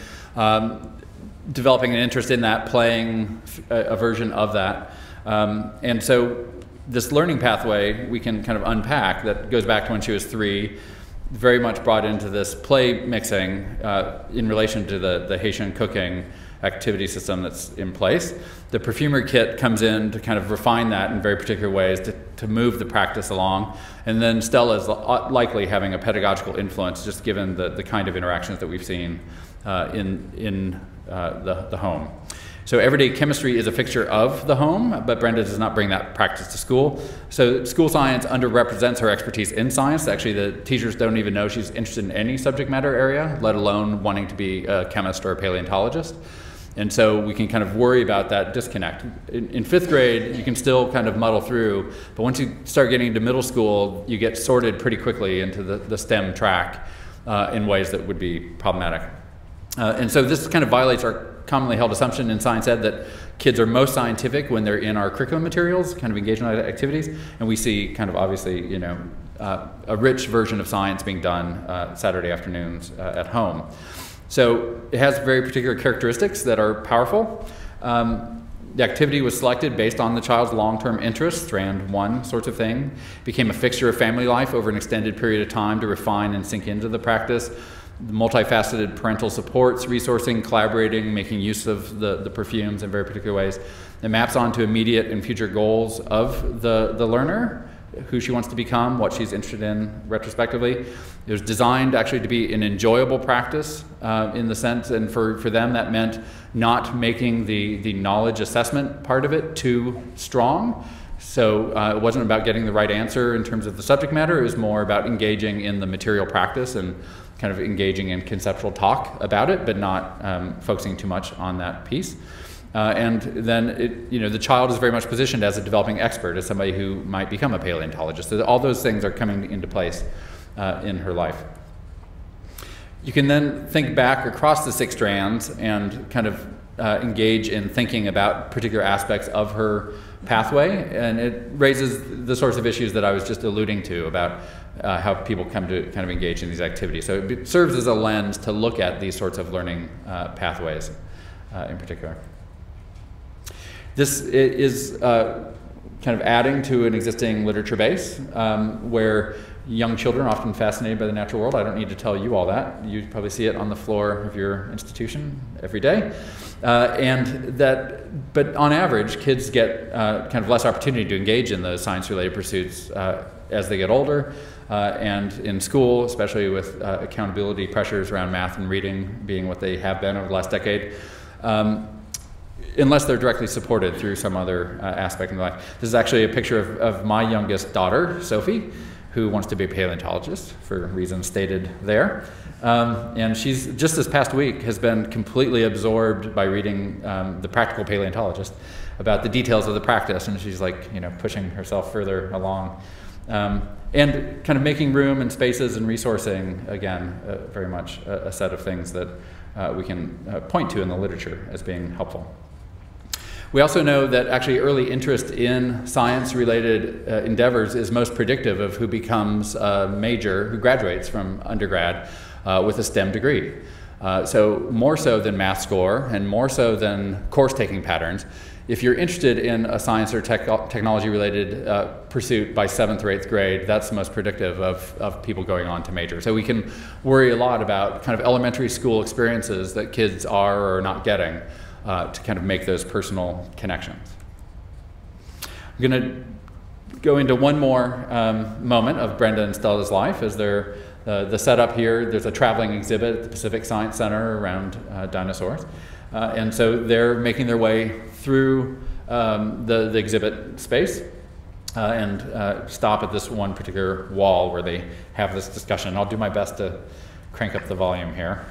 C: developing an interest in that, playing a version of that. And so this learning pathway we can kind of unpack that goes back to when she was 3, very much brought into this play mixing in relation to the Haitian cooking activity system that's in place. The perfumer kit comes in to kind of refine that in very particular ways to move the practice along. And then Stella is likely having a pedagogical influence just given the kind of interactions that we've seen in the home. So everyday chemistry is a fixture of the home, but Brenda does not bring that practice to school. So school science underrepresents her expertise in science. Actually, the teachers don't even know she's interested in any subject matter area, let alone wanting to be a chemist or a paleontologist. And so we can kind of worry about that disconnect. In 5th grade, you can still kind of muddle through, but once you start getting into middle school, you get sorted pretty quickly into the STEM track in ways that would be problematic. And so this kind of violates our commonly held assumption in science ed that kids are most scientific when they're in our curriculum materials, kind of engagement activities, and we see kind of obviously, you know, a rich version of science being done Saturday afternoons at home. So it has very particular characteristics that are powerful. The activity was selected based on the child's long-term interests, strand 1 sorts of thing, became a fixture of family life over an extended period of time to refine and sink into the practice. Multifaceted parental supports, resourcing, collaborating, making use of the perfumes in very particular ways. It maps onto immediate and future goals of the learner, who she wants to become, what she's interested in retrospectively. It was designed actually to be an enjoyable practice in the sense, and for them that meant not making the knowledge assessment part of it too strong. So it wasn't about getting the right answer in terms of the subject matter, it was more about engaging in the material practice and kind of engaging in conceptual talk about it, but not focusing too much on that piece. And then the child is very much positioned as a developing expert, as somebody who might become a paleontologist. So all those things are coming into place in her life. You can then think back across the 6 strands and kind of engage in thinking about particular aspects of her pathway, and it raises the sorts of issues that I was just alluding to about how people come to kind of engage in these activities. So it serves as a lens to look at these sorts of learning pathways in particular. This is kind of adding to an existing literature base where young children are often fascinated by the natural world. I don't need to tell you all that. You probably see it on the floor of your institution every day. But on average, kids get kind of less opportunity to engage in those science-related pursuits as they get older, and in school, especially with accountability pressures around math and reading being what they have been over the last decade. Unless they're directly supported through some other aspect in their life. This is actually a picture of my youngest daughter, Sophie, who wants to be a paleontologist for reasons stated there. And she's, just this past week, has been completely absorbed by reading The Practical Paleontologist about the details of the practice, and she's like, pushing herself further along. And kind of making room and spaces and resourcing, again, very much a set of things that we can point to in the literature as being helpful. We also know that actually early interest in science-related endeavors is most predictive of who becomes a major, who graduates from undergrad with a STEM degree. So more so than math score and more so than course-taking patterns, if you're interested in a science or technology-related pursuit by 7th or 8th grade, that's the most predictive of people going on to major. So we can worry a lot about kind of elementary school experiences that kids are or are not getting to kind of make those personal connections. I'm going to go into one more moment of Brenda and Stella's life as they're the setup here. There's a traveling exhibit at the Pacific Science Center around dinosaurs. And so they're making their way through the exhibit space and stop at this one particular wall where they have this discussion. I'll do my best to crank up the volume here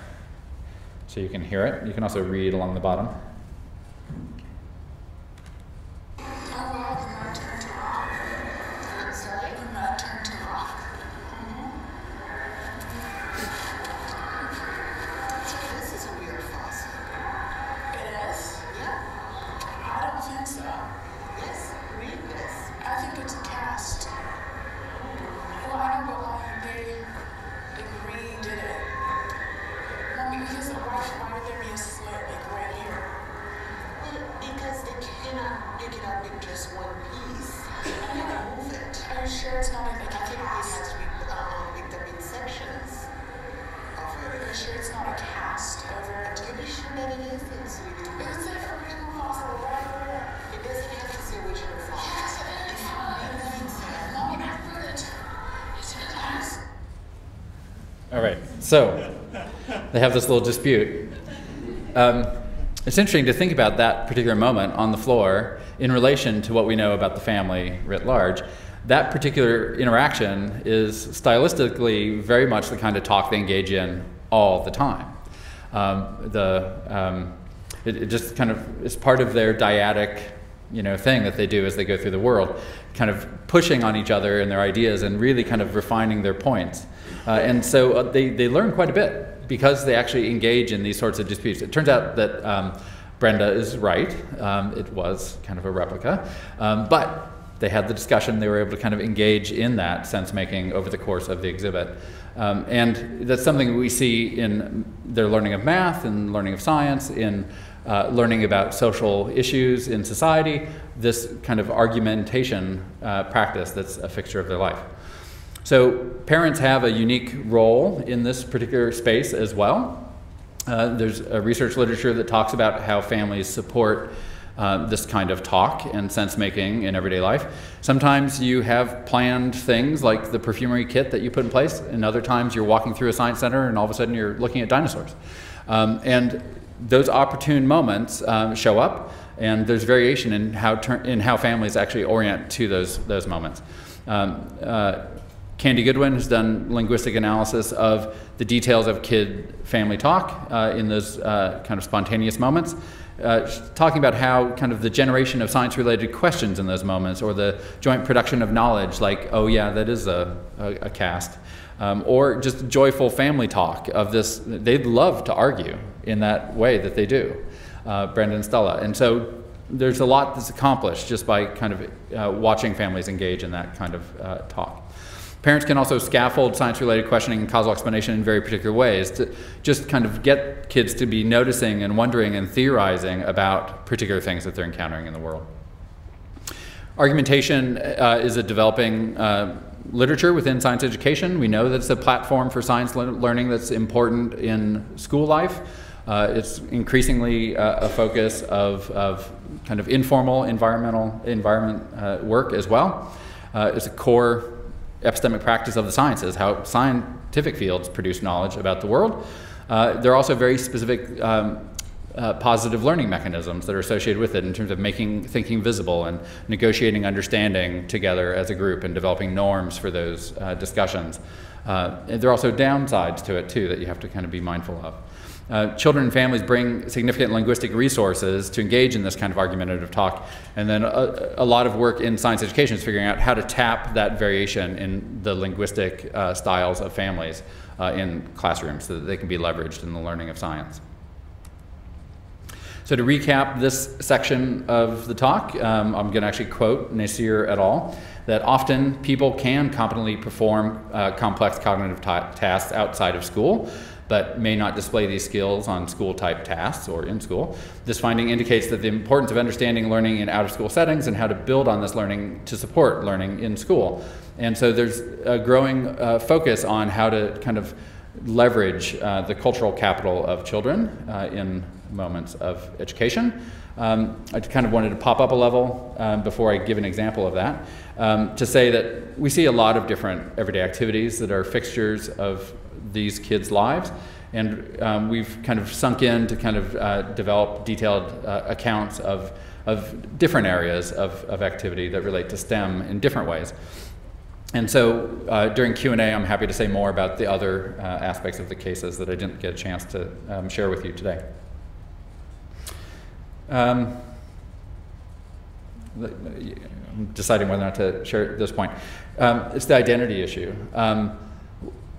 C: so you can hear it. You can also read along the bottom. All right, so they have this little dispute. It's interesting to think about that particular moment on the floor in relation to what we know about the family writ large. That particular interaction is stylistically very much the kind of talk they engage in all the time. It just kind of is part of their dyadic thing that they do as they go through the world, kind of pushing on each other and their ideas and really kind of refining their points. And so they learn quite a bit because they actually engage in these sorts of disputes. It turns out that Brenda is right. It was kind of a replica. But they had the discussion, they were able to kind of engage in that sense making over the course of the exhibit. And that's something we see in their learning of math and learning of science, in learning about social issues in society, this kind of argumentation practice that's a fixture of their life. So parents have a unique role in this particular space as well. There's a research literature that talks about how families support this kind of talk and sense-making in everyday life. Sometimes you have planned things like the perfumery kit that you put in place, and other times you're walking through a science center and all of a sudden you're looking at dinosaurs. And those opportune moments show up, and there's variation in how families actually orient to those moments. Candy Goodwin has done linguistic analysis of the details of kid-family talk in those kind of spontaneous moments, talking about how kind of the generation of science-related questions in those moments, or the joint production of knowledge, like, oh yeah, that is a cast, or just joyful family talk of this. They'd love to argue in that way that they do, Brenda and Stella. And so there's a lot that's accomplished just by kind of watching families engage in that kind of talk. Parents can also scaffold science-related questioning and causal explanation in very particular ways to just kind of get kids to be noticing and wondering and theorizing about particular things that they're encountering in the world. Argumentation is a developing literature within science education. We know that it's a platform for science learning that's important in school life. It's increasingly a focus of kind of informal environment work as well. It's a core epistemic practice of the sciences, how scientific fields produce knowledge about the world. There are also very specific positive learning mechanisms that are associated with it in terms of making thinking visible and negotiating understanding together as a group and developing norms for those discussions. And there are also downsides to it too that you have to kind of be mindful of. Children and families bring significant linguistic resources to engage in this kind of argumentative talk, and then a lot of work in science education is figuring out how to tap that variation in the linguistic styles of families in classrooms so that they can be leveraged in the learning of science. So to recap this section of the talk, I'm going to actually quote Nasir et al., that often people can competently perform complex cognitive tasks outside of school, but may not display these skills on school-type tasks or in school. This finding indicates that the importance of understanding learning in out-of-school settings and how to build on this learning to support learning in school. And so there's a growing focus on how to kind of leverage the cultural capital of children in moments of education. I kind of wanted to pop up a level before I give an example of that, to say that we see a lot of different everyday activities that are fixtures of these kids' lives, and we've kind of sunk in to kind of develop detailed accounts of different areas of activity that relate to STEM in different ways. And so during Q&A, I'm happy to say more about the other aspects of the cases that I didn't get a chance to share with you today. I'm deciding whether or not to share at this point. It's the identity issue.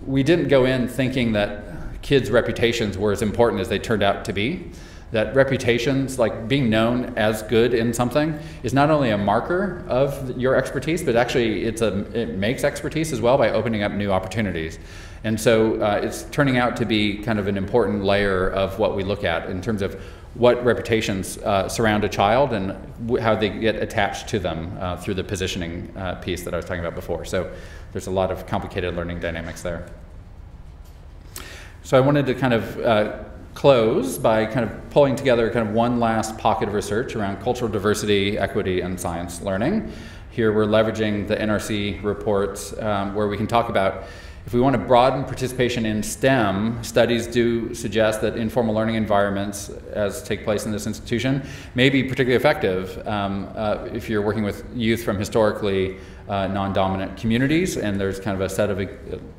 C: We didn't go in thinking that kids' reputations were as important as they turned out to be. That reputations, like being known as good in something, is not only a marker of your expertise, but actually it makes expertise as well by opening up new opportunities. And so it's turning out to be kind of an important layer of what we look at in terms of what reputations surround a child and how they get attached to them through the positioning piece that I was talking about before. So there's a lot of complicated learning dynamics there. So I wanted to kind of close by kind of pulling together kind of one last pocket of research around cultural diversity, equity, and science learning. Here we're leveraging the NRC reports where we can talk about if we want to broaden participation in STEM, studies do suggest that informal learning environments, as take place in this institution, may be particularly effective if you're working with youth from historically non-dominant communities, and there's kind of a set of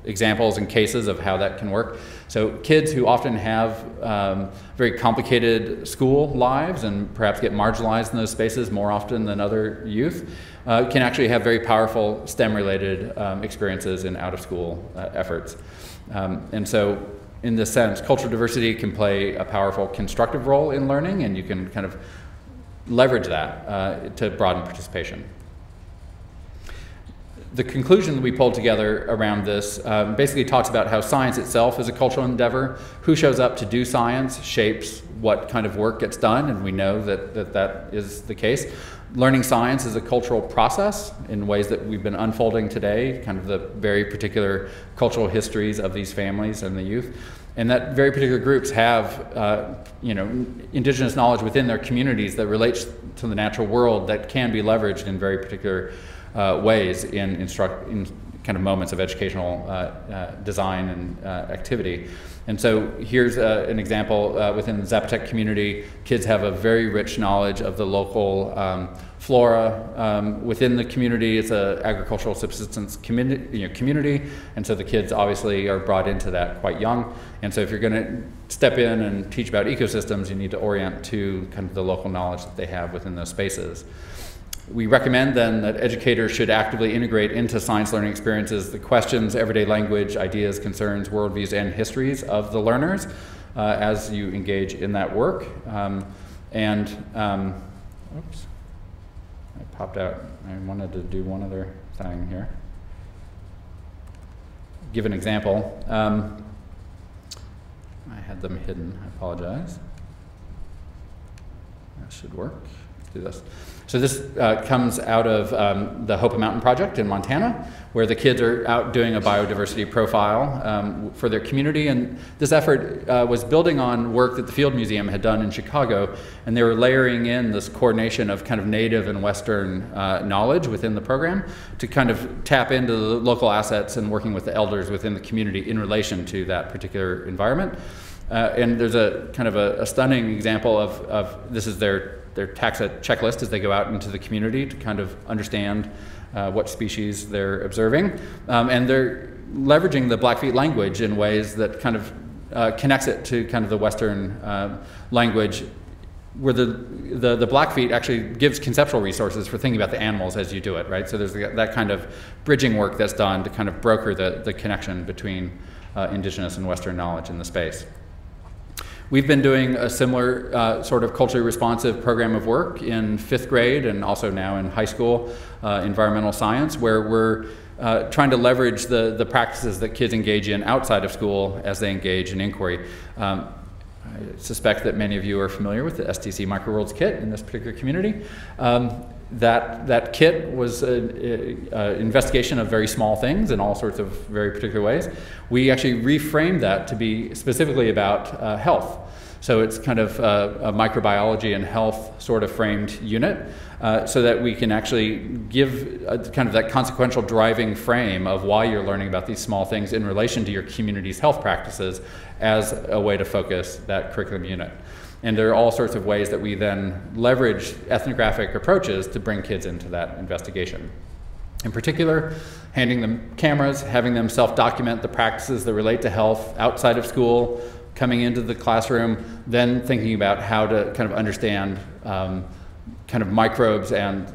C: examples and cases of how that can work. So kids who often have very complicated school lives and perhaps get marginalized in those spaces more often than other youth can actually have very powerful STEM-related experiences in out-of-school efforts. And so in this sense, cultural diversity can play a powerful constructive role in learning, and you can kind of leverage that to broaden participation. the conclusion that we pulled together around this basically talks about how science itself is a cultural endeavor. Who shows up to do science shapes what kind of work gets done, and we know that is the case. Learning science is a cultural process in ways that we've been unfolding today, kind of the very particular cultural histories of these families and the youth. And that very particular groups have, indigenous knowledge within their communities that relates to the natural world that can be leveraged in very particular ways in kind of moments of educational design and activity. And so here's an example within the Zapotec community. Kids have a very rich knowledge of the local flora within the community. It's an agricultural subsistence community, and so the kids obviously are brought into that quite young. And so if you're going to step in and teach about ecosystems, you need to orient to kind of the local knowledge that they have within those spaces. We recommend then that educators should actively integrate into science learning experiences the questions, everyday language, ideas, concerns, worldviews, and histories of the learners as you engage in that work. Oops, I popped out. I wanted to do one other thing here. Give an example. I had them hidden. I apologize. That should work. Let's do this. So this comes out of the Hopa Mountain Project in Montana, where the kids are out doing a biodiversity profile for their community. And this effort was building on work that the Field Museum had done in Chicago, and they were layering in this coordination of kind of native and Western knowledge within the program to kind of tap into the local assets and working with the elders within the community in relation to that particular environment. And there's a kind of a stunning example of this is their taxa checklist as they go out into the community to kind of understand what species they're observing. And they're leveraging the Blackfeet language in ways that kind of connects it to kind of the Western language, where the Blackfeet actually gives conceptual resources for thinking about the animals as you do it, right? So there's that kind of bridging work that's done to kind of broker the connection between indigenous and Western knowledge in the space. We've been doing a similar sort of culturally responsive program of work in 5th grade and also now in high school, environmental science, where we're trying to leverage the practices that kids engage in outside of school as they engage in inquiry. I suspect that many of you are familiar with the Stc Microworlds Kit in this particular community. That kit was an investigation of very small things in all sorts of very particular ways. We actually reframed that to be specifically about health. So it's kind of a microbiology and health sort of framed unit so that we can actually give kind of that consequential driving frame of why you're learning about these small things in relation to your community's health practices as a way to focus that curriculum unit. And there are all sorts of ways that we then leverage ethnographic approaches to bring kids into that investigation. In particular, handing them cameras, having them self-document the practices that relate to health outside of school, coming into the classroom, then thinking about how to kind of understand kind of microbes and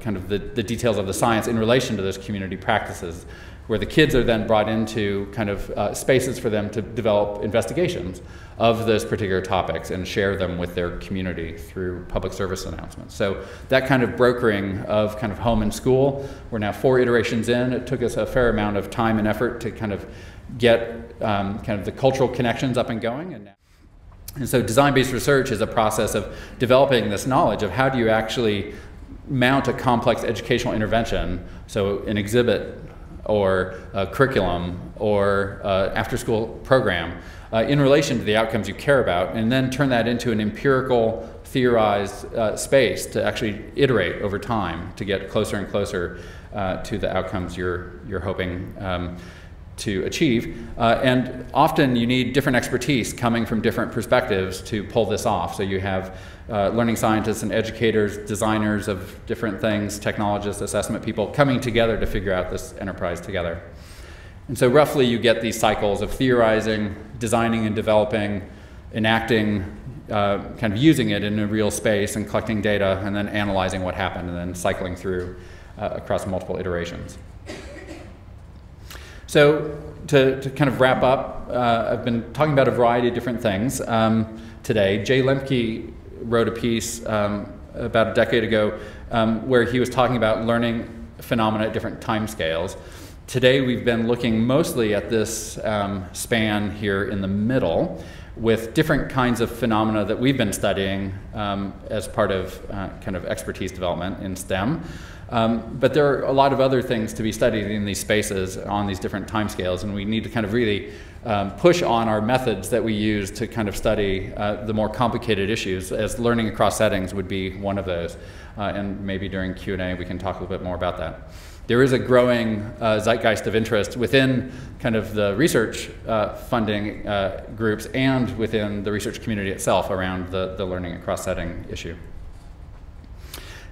C: kind of the details of the science in relation to those community practices, where the kids are then brought into kind of spaces for them to develop investigations of those particular topics and share them with their community through public service announcements. So that kind of brokering of kind of home and school, we're now 4 iterations in. It took us a fair amount of time and effort to kind of get kind of the cultural connections up and going. And so design-based research is a process of developing this knowledge of how do you actually mount a complex educational intervention, so an exhibit or a curriculum or after-school program in relation to the outcomes you care about, and then turn that into an empirical, theorized space to actually iterate over time to get closer and closer to the outcomes you're hoping to achieve. And often you need different expertise coming from different perspectives to pull this off. So you have learning scientists and educators, designers of different things, technologists, assessment people coming together to figure out this enterprise together. And so roughly you get these cycles of theorizing, designing and developing, enacting, kind of using it in a real space and collecting data and then analyzing what happened and then cycling through across multiple iterations. So to kind of wrap up, I've been talking about a variety of different things today. Jay Lemke wrote a piece about a decade ago where he was talking about learning phenomena at different time scales. Today we've been looking mostly at this span here in the middle, with different kinds of phenomena that we've been studying as part of kind of expertise development in STEM. But there are a lot of other things to be studied in these spaces on these different timescales, and we need to kind of really push on our methods that we use to kind of study the more complicated issues, as learning across settings would be one of those. And maybe during Q&A we can talk a little bit more about that. There is a growing zeitgeist of interest within kind of the research funding groups and within the research community itself around the learning across setting issue.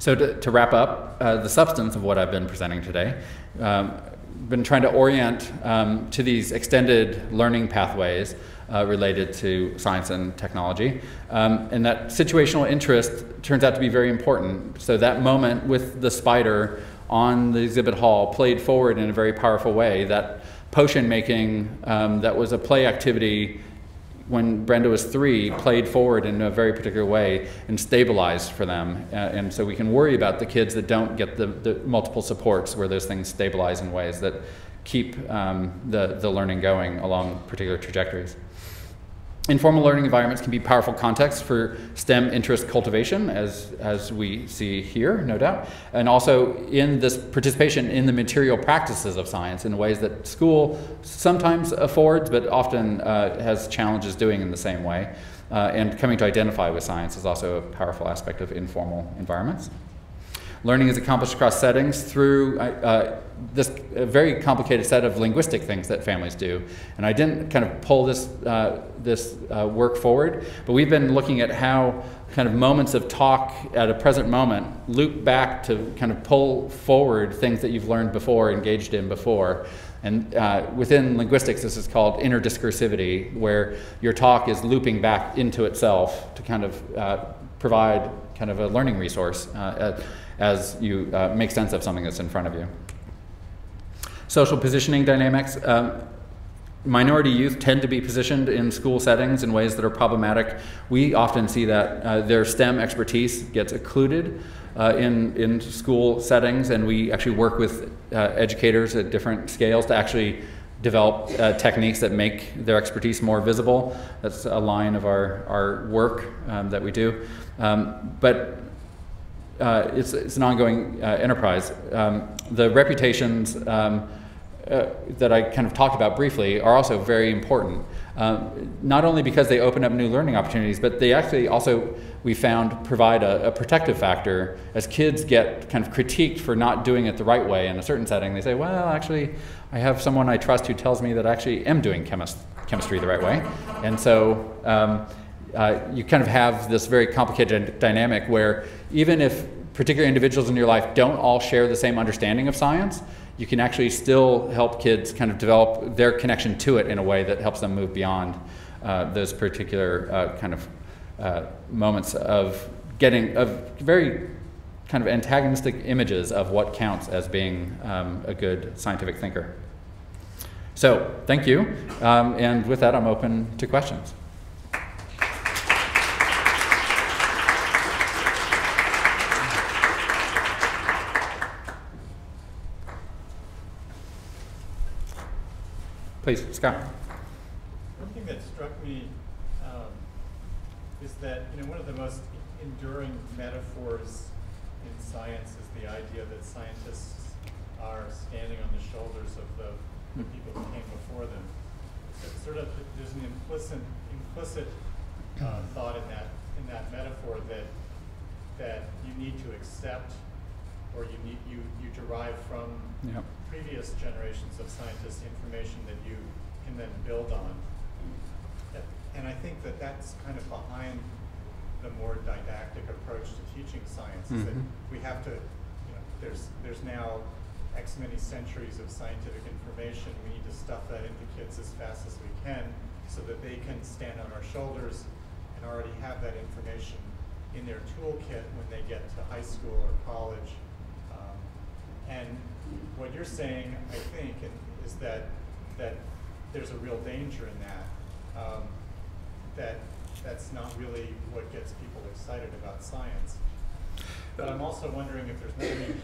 C: So to wrap up the substance of what I've been presenting today, been trying to orient to these extended learning pathways related to science and technology, and that situational interest turns out to be very important. So that moment with the spider on the exhibit hall played forward in a very powerful way. That potion making that was a play activity when Brenda was 3 played forward in a very particular way and stabilized for them. And so we can worry about the kids that don't get the multiple supports where those things stabilize in ways that keep the learning going along particular trajectories. Informal learning environments can be powerful contexts for STEM interest cultivation, as we see here, no doubt, and also in this participation in the material practices of science in ways that school sometimes affords, but often has challenges doing in the same way. And coming to identify with science is also a powerful aspect of informal environments. Learning is accomplished across settings through this very complicated set of linguistic things that families do. And I didn't kind of pull this work forward, but we've been looking at how kind of moments of talk at a present moment loop back to kind of pull forward things that you've learned before, engaged in before. And within linguistics, this is called interdiscursivity, where your talk is looping back into itself to kind of provide kind of a learning resource as you make sense of something that's in front of you. Social positioning dynamics. Minority youth tend to be positioned in school settings in ways that are problematic. We often see that their STEM expertise gets occluded in school settings, and we actually work with educators at different scales to actually develop techniques that make their expertise more visible. That's a line of our work that we do. But it's an ongoing enterprise. The reputations that I kind of talked about briefly are also very important, not only because they open up new learning opportunities, but they actually also, we found, provide a protective factor. As kids get kind of critiqued for not doing it the right way in a certain setting, they say, well, actually, I have someone I trust who tells me that I actually am doing chemistry the right way. And so you kind of have this very complicated dynamic where even if particular individuals in your life don't all share the same understanding of science, you can actually still help kids kind of develop their connection to it in a way that helps them move beyond those particular kind of moments of getting very kind of antagonistic images of what counts as being a good scientific thinker. So thank you, and with that I'm open to questions. Please, Scott.
A: One thing that struck me is that one of the most enduring metaphors in science is the idea that scientists are standing on the shoulders of the people who came before them. So sort of, there's an implicit thought in that metaphor that you need to accept, or you derive from previous generations of scientists information that you can then build on. And I think that that's kind of behind the more didactic approach to teaching science, is that we have to, there's now X many centuries of scientific information. We need to stuff that into kids as fast as we can so that they can stand on our shoulders and already have that information in their toolkit when they get to high school or college. And what you're saying, I think, is that there's a real danger in that that's not really what gets people excited about science. But I'm also wondering if there's not,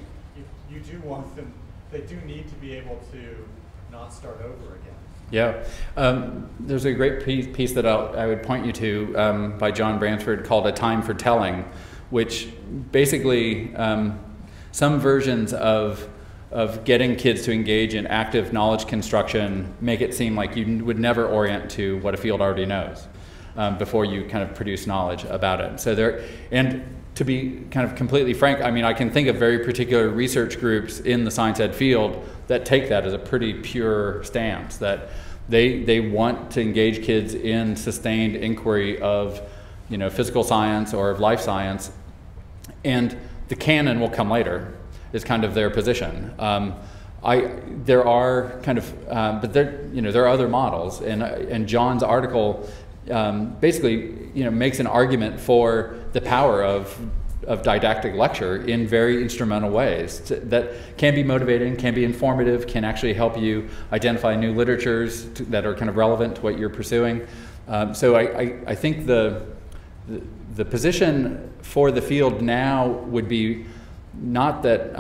A: you do want them, they do need to be able to not start over again.
C: Yeah, there's a great piece that I would point you to by John Bransford called A Time for Telling, which basically some versions of getting kids to engage in active knowledge construction make it seem like you would never orient to what a field already knows before you kind of produce knowledge about it. So and to be kind of completely frank, I mean, I can think of very particular research groups in the science ed field that take that as a pretty pure stance, that they want to engage kids in sustained inquiry of, you know, physical science or of life science, and the canon will come later, is kind of their position. There are kind of, but there are other models, and John's article basically, you know, makes an argument for the power of didactic lecture in very instrumental ways that can be motivating, can be informative, can actually help you identify new literatures that are kind of relevant to what you're pursuing. So I think the position for the field now would be not that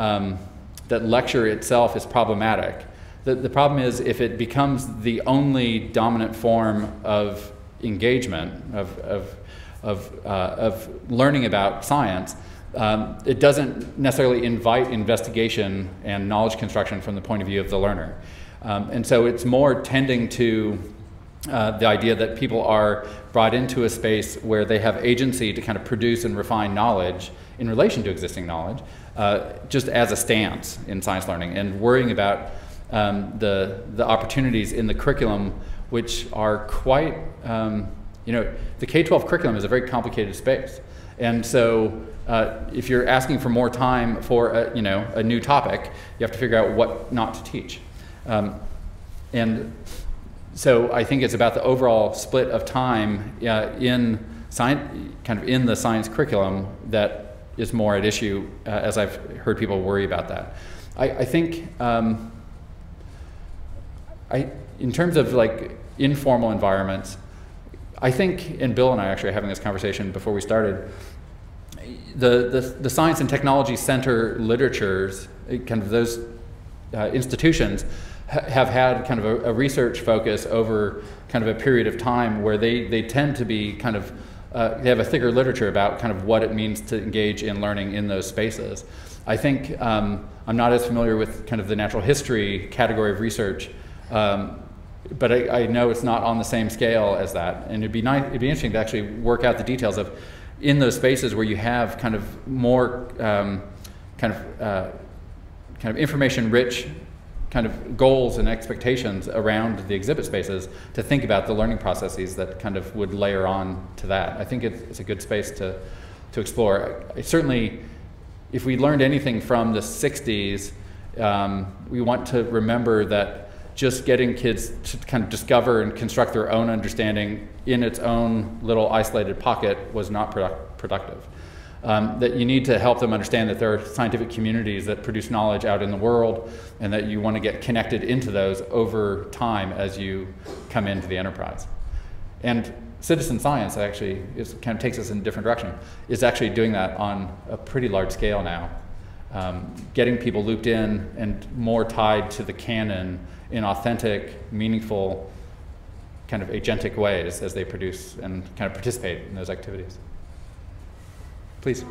C: that lecture itself is problematic. The problem is if it becomes the only dominant form of engagement, of learning about science, it doesn't necessarily invite investigation and knowledge construction from the point of view of the learner. And so it's more tending to the idea that people are brought into a space where they have agency to kind of produce and refine knowledge in relation to existing knowledge, just as a stance in science learning, and worrying about the opportunities in the curriculum, which are quite, you know, the K-12 curriculum is a very complicated space. And so if you're asking for more time for a new topic, you have to figure out what not to teach. And so I think it's about the overall split of time in science, kind of in the science curriculum, that is more at issue, as I've heard people worry about that. I think in terms of like informal environments, I think, and Bill and I actually are having this conversation before we started, the science and technology center literatures, kind of those institutions, have had kind of a research focus over kind of a period of time where they tend to be kind of, they have a thicker literature about kind of what it means to engage in learning in those spaces. I think I'm not as familiar with kind of the natural history category of research, but I know it's not on the same scale as that, and it'd be interesting to actually work out the details of, in those spaces where you have kind of more kind of information-rich kind of goals and expectations around the exhibit spaces, to think about the learning processes that kind of would layer on to that. I think it's a good space to explore. Certainly, if we learned anything from the 60s, we want to remember that just getting kids to kind of discover and construct their own understanding in its own little isolated pocket was not productive. That you need to help them understand that there are scientific communities that produce knowledge out in the world, and that you want to get connected into those over time as you come into the enterprise. And citizen science actually kind of takes us in a different direction, is actually doing that on a pretty large scale now. Getting people looped in and more tied to the canon in authentic, meaningful, kind of agentic ways as they produce and kind of participate in those activities. Please.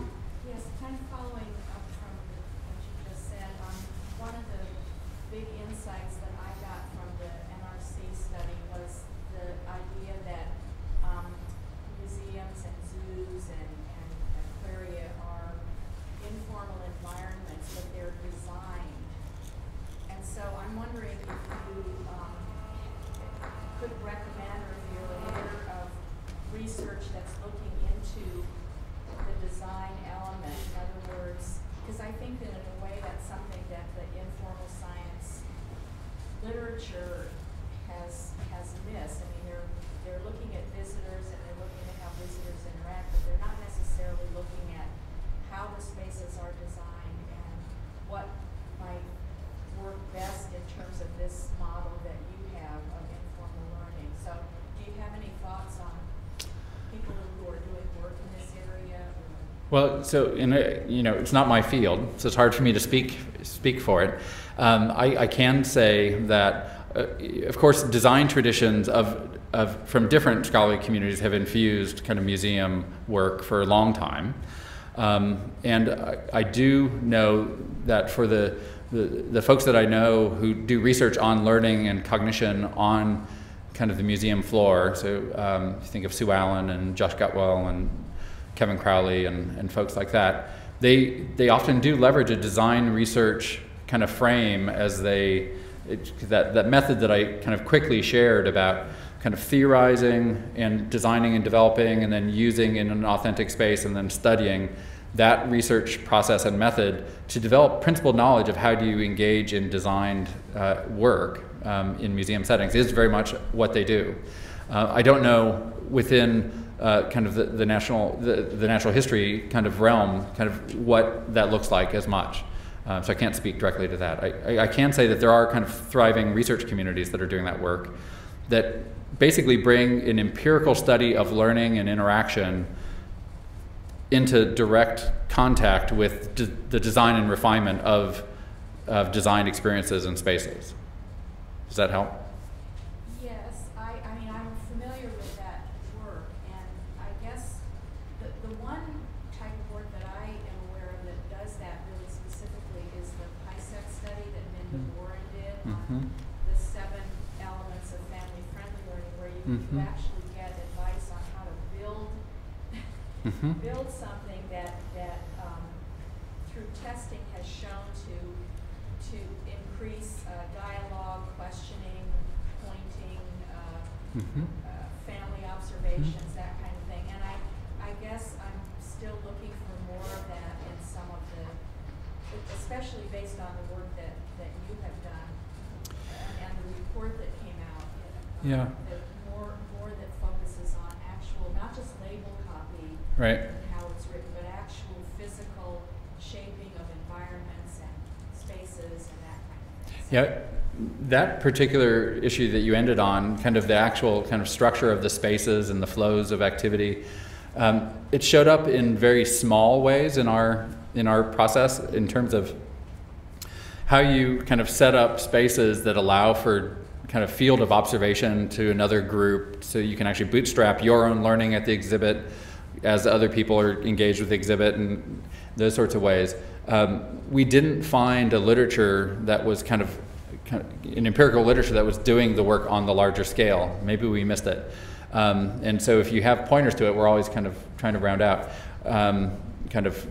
D: Yes, kind of following up from what you just said, one of the big insights that I got from the NRC study was the idea that museums and zoos and aquaria are informal environments, but they're designed. And so I'm wondering if you could recommend, or if you're aware of research that's looking into the design element. In other words, because I think that in a way that's something that the informal science literature has missed. I mean, they're looking at visitors and they're looking at how visitors interact, but they're not necessarily looking at how the spaces are designed and what might work best in terms of this model that you have of informal learning. So do you have any thoughts on people who are doing work in this area?
C: Well, so it's not my field, so it's hard for me to speak for it. I can say that, of course, design traditions from different scholarly communities have infused kind of museum work for a long time, and I do know that for the folks that I know who do research on learning and cognition on kind of the museum floor, so you think of Sue Allen and Josh Gutwell and Kevin Crowley and folks like that, they often do leverage a design research kind of frame as that method that I kind of quickly shared about kind of theorizing and designing and developing and then using in an authentic space and then studying that research process and method to develop principled knowledge of how do you engage in designed work in museum settings is very much what they do. I don't know within kind of the natural history kind of realm, kind of what that looks like as much. So I can't speak directly to that. I can say that there are kind of thriving research communities that are doing that work that basically bring an empirical study of learning and interaction into direct contact with the design and refinement of designed experiences and spaces. Does that help?
D: Yes, I mean, I'm familiar with that work, and I guess the one type of work that I am aware of that does that really specifically is the PISEC study that Minda Warren did on the 7 elements of family-friendly learning, where you actually get advice on how to build something that through testing has shown to increase dialogue, questioning, pointing, family observations, that kind of thing. And I guess I'm still looking for more of that in some of especially based on the work that you have done and the report that came out.
C: Yeah.
D: More that focuses on actual, not just label copy,
C: right,
D: and how it's written, but actual physical shaping of environments and spaces and that kind of thing. So
C: yeah, that particular issue that you ended on, kind of the actual kind of structure of the spaces and the flows of activity, it showed up in very small ways in our process in terms of how you kind of set up spaces that allow for kind of field of observation to another group, so you can actually bootstrap your own learning at the exhibit as other people are engaged with the exhibit and those sorts of ways. We didn't find a literature that was kind of an empirical literature that was doing the work on the larger scale. Maybe we missed it. And so if you have pointers to it, we're always kind of trying to round out kind of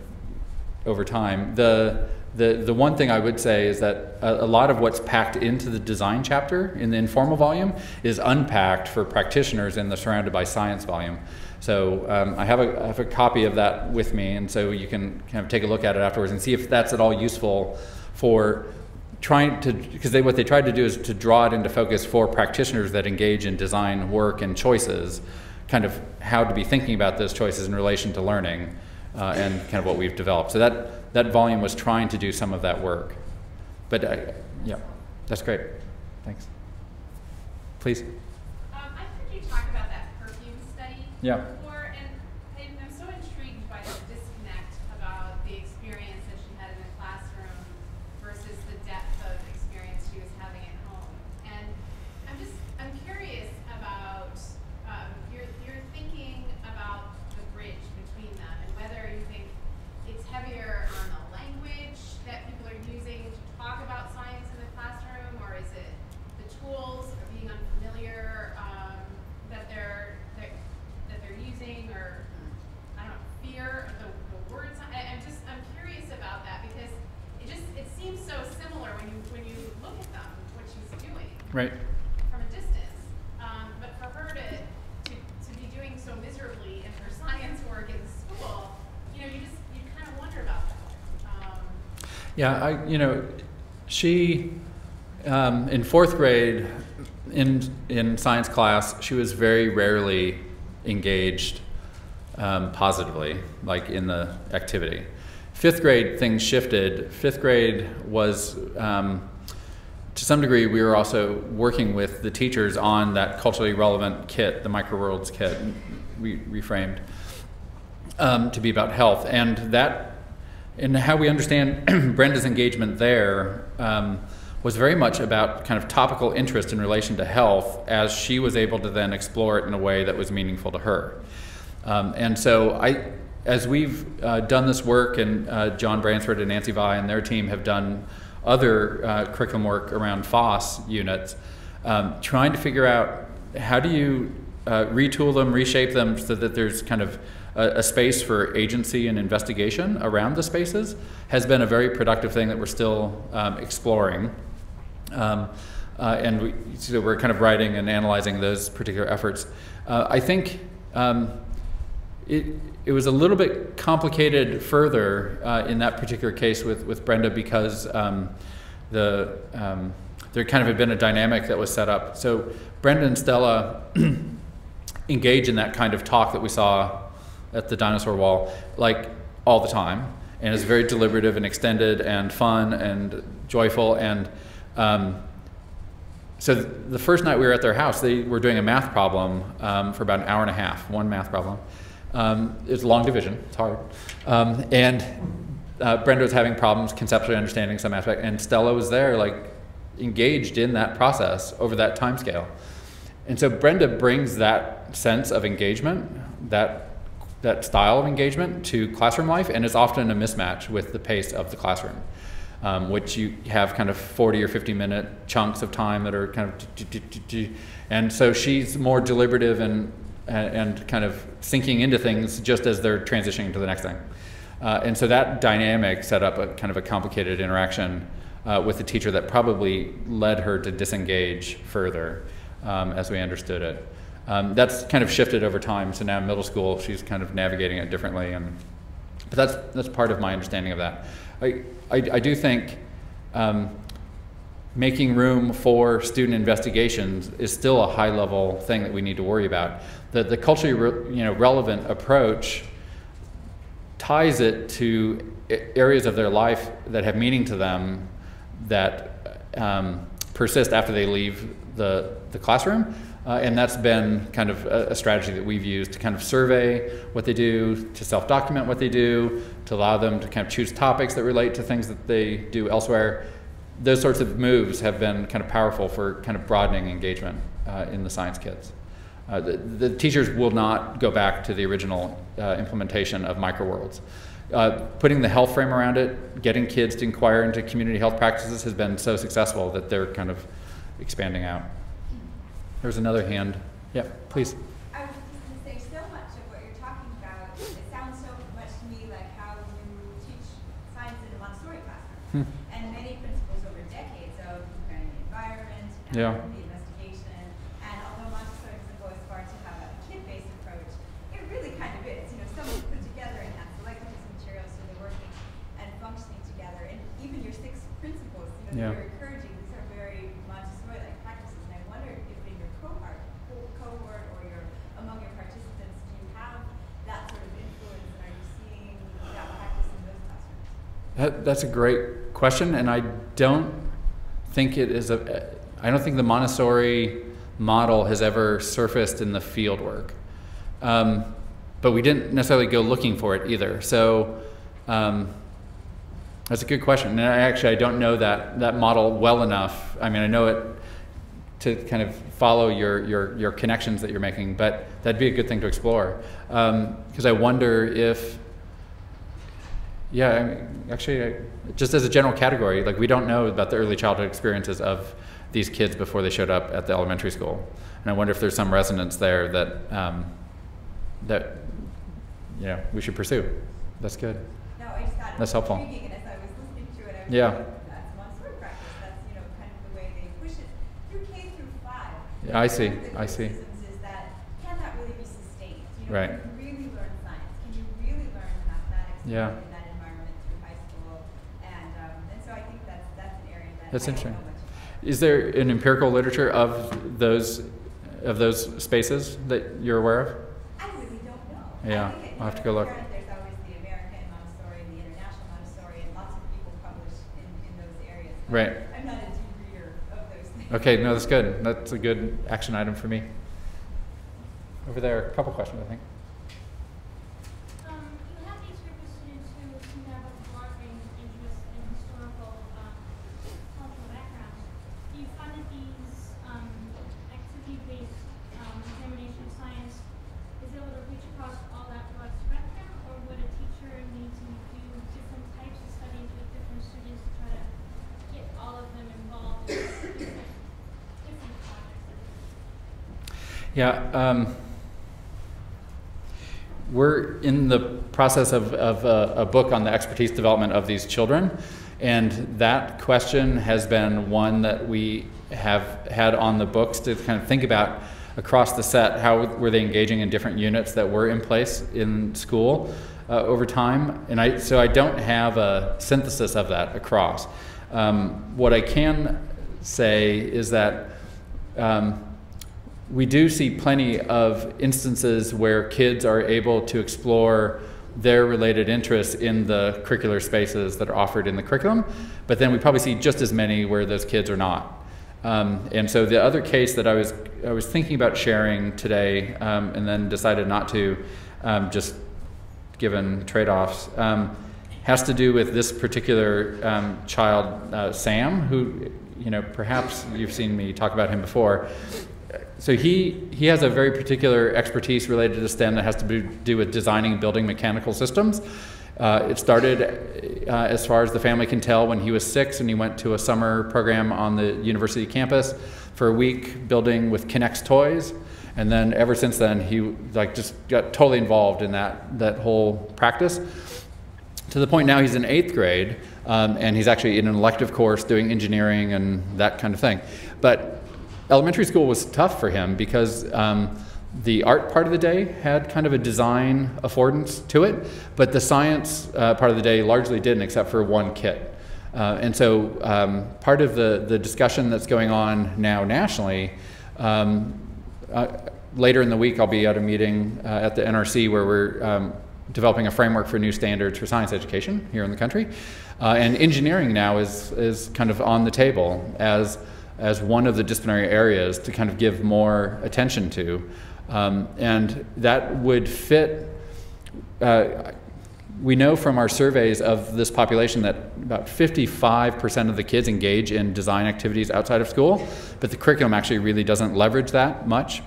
C: over time. The one thing I would say is that a lot of what's packed into the design chapter in the informal volume is unpacked for practitioners in the Surrounded by Science volume. So I have a copy of that with me, and so you can kind of take a look at it afterwards and see if that's at all useful for trying to, because what they tried to do is to draw it into focus for practitioners that engage in design work and choices, kind of how to be thinking about those choices in relation to learning and kind of what we've developed. So that volume was trying to do some of that work. But yeah, that's great. Thanks. Please.
E: I heard you talk about that perfume study
C: Yeah.
E: before, and I'm so intrigued by the disconnect about the experience that she had in the classroom versus the depth of experience she was having at home. And I'm curious about your thinking about the bridge between them and whether you think it's heavier on the language that people are using to talk about science in the classroom, or is it the tools or being unfamiliar that they're using, or I don't know, fear of the words. I'm curious about that because it seems so similar when you look at them, what she's doing
C: Right.
E: from a distance. But for her to be doing so miserably in her science work in school, you kind of wonder about that.
C: Yeah, she in 4th grade in science class, she was very rarely engaged positively, like in the activity. 5th grade, things shifted. 5th grade was, to some degree, we were also working with the teachers on that culturally relevant kit, the Microworlds Kit, reframed. to be about health, and that, and how we understand Brenda's engagement there was very much about kind of topical interest in relation to health, as she was able to then explore it in a way that was meaningful to her. And so as we've done this work, and John Bransford and Nancy Vi and their team have done other curriculum work around FOSS units, trying to figure out how do you retool them, reshape them so that there's kind of a space for agency and investigation around the spaces, has been a very productive thing that we're still exploring. And so we're kind of writing and analyzing those particular efforts. I think it was a little bit complicated further in that particular case with Brenda, because there kind of had been a dynamic that was set up. So Brenda and Stella engage in that kind of talk that we saw at the dinosaur wall, like all the time, and it's very deliberative and extended and fun and joyful. And so the first night we were at their house, they were doing a math problem for about an hour and a half, one math problem. It's long division, it's hard. And Brenda was having problems conceptually understanding some aspect, and Stella was there, like, engaged in that process over that time scale. And so Brenda brings that sense of engagement, that style of engagement, to classroom life, and it's often a mismatch with the pace of the classroom, which you have kind of 40 or 50 minute chunks of time that are kind of, and so she's more deliberative and kind of sinking into things just as they're transitioning to the next thing. And so that dynamic set up a kind of a complicated interaction with the teacher that probably led her to disengage further as we understood it. That's kind of shifted over time, so now in middle school she's kind of navigating it differently, but that's part of my understanding of that. I do think making room for student investigations is still a high-level thing that we need to worry about. The culturally relevant approach ties it to areas of their life that have meaning to them, that persist after they leave the classroom. And that's been kind of a strategy that we've used to kind of survey what they do, to self-document what they do, to allow them to kind of choose topics that relate to things that they do elsewhere. Those sorts of moves have been kind of powerful for kind of broadening engagement in the science kits. The teachers will not go back to the original implementation of Microworlds. Putting the health frame around it, getting kids to inquire into community health practices has been so successful that they're kind of expanding out. There's another hand. Yeah, please.
F: I was just going to say, so much of what you're talking about, it sounds so much to me like how you teach science in a Montessori classroom. And many principles over decades of preparing the environment, and the investigation, and although Montessori doesn't go as far to have a kid-based approach, it really kind of is. Someone put together and has selected these materials so they're working and functioning together. And even your 6 principles, they're encouraging. These are very Montessori-like practices. And I wondered if in your cohort or among your participants, do you have that sort of influence, and are you seeing that practice in those classrooms?
C: That's a great question, and I don't think I don't think the Montessori model has ever surfaced in the field work. But we didn't necessarily go looking for it either. So that's a good question. And I don't know that model well enough. I mean, I know it to kind of follow your connections that you're making, but that'd be a good thing to explore. Because I wonder if, just as a general category, like, we don't know about the early childhood experiences of these kids before they showed up at the elementary school. And I wonder if there's some resonance there that we should pursue. That's good.
F: No, I just thought
C: that's
F: it was
C: helpful.
F: intriguing, and as I was listening to it, I was like, that's Montessori practice. That's kind of the way they push it through K through 5.
C: Yeah, I see.
F: One of the criticisms is that, can that really be sustained?
C: Right.
F: Can you really learn science? Can you really learn mathematics in that environment through high school? And so I think that's an area that
C: That's
F: I don't
C: interesting.
F: know much about.
C: Is there an empirical literature of those spaces that you're aware of?
F: I really don't know.
C: Yeah, I'll have to go look.
F: There's always the American Montessori and the International Montessori, and lots of people publish in those areas.
C: Right.
F: I'm not a deep reader of those things.
C: Okay, no, that's good. That's a good action item for me. Over there, a couple questions, I think. Yeah, we're in the process of a book on the expertise development of these children, and that question has been one that we have had on the books to kind of think about across the set. How were they engaging in different units that were in place in school over time? And so I don't have a synthesis of that across. What I can say is that we do see plenty of instances where kids are able to explore their related interests in the curricular spaces that are offered in the curriculum, but then we probably see just as many where those kids are not. And so the other case that I was thinking about sharing today, and then decided not to, just given trade-offs, has to do with this particular child, Sam, who, perhaps you've seen me talk about him before. So he has a very particular expertise related to STEM that has to do with designing and building mechanical systems. It started, as far as the family can tell, when he was 6 and he went to a summer program on the university campus for a week building with Kinect's toys. And then ever since then, he just got totally involved in that whole practice, to the point now he's in 8th grade, and he's actually in an elective course doing engineering and that kind of thing. But elementary school was tough for him because the art part of the day had kind of a design affordance to it, but the science part of the day largely didn't, except for one kit. And so part of the discussion that's going on now nationally, later in the week I'll be at a meeting at the NRC where we're developing a framework for new standards for science education here in the country. And engineering now is kind of on the table as one of the disciplinary areas to kind of give more attention to. And that would fit, we know from our surveys of this population that about 55% of the kids engage in design activities outside of school, but the curriculum actually really doesn't leverage that much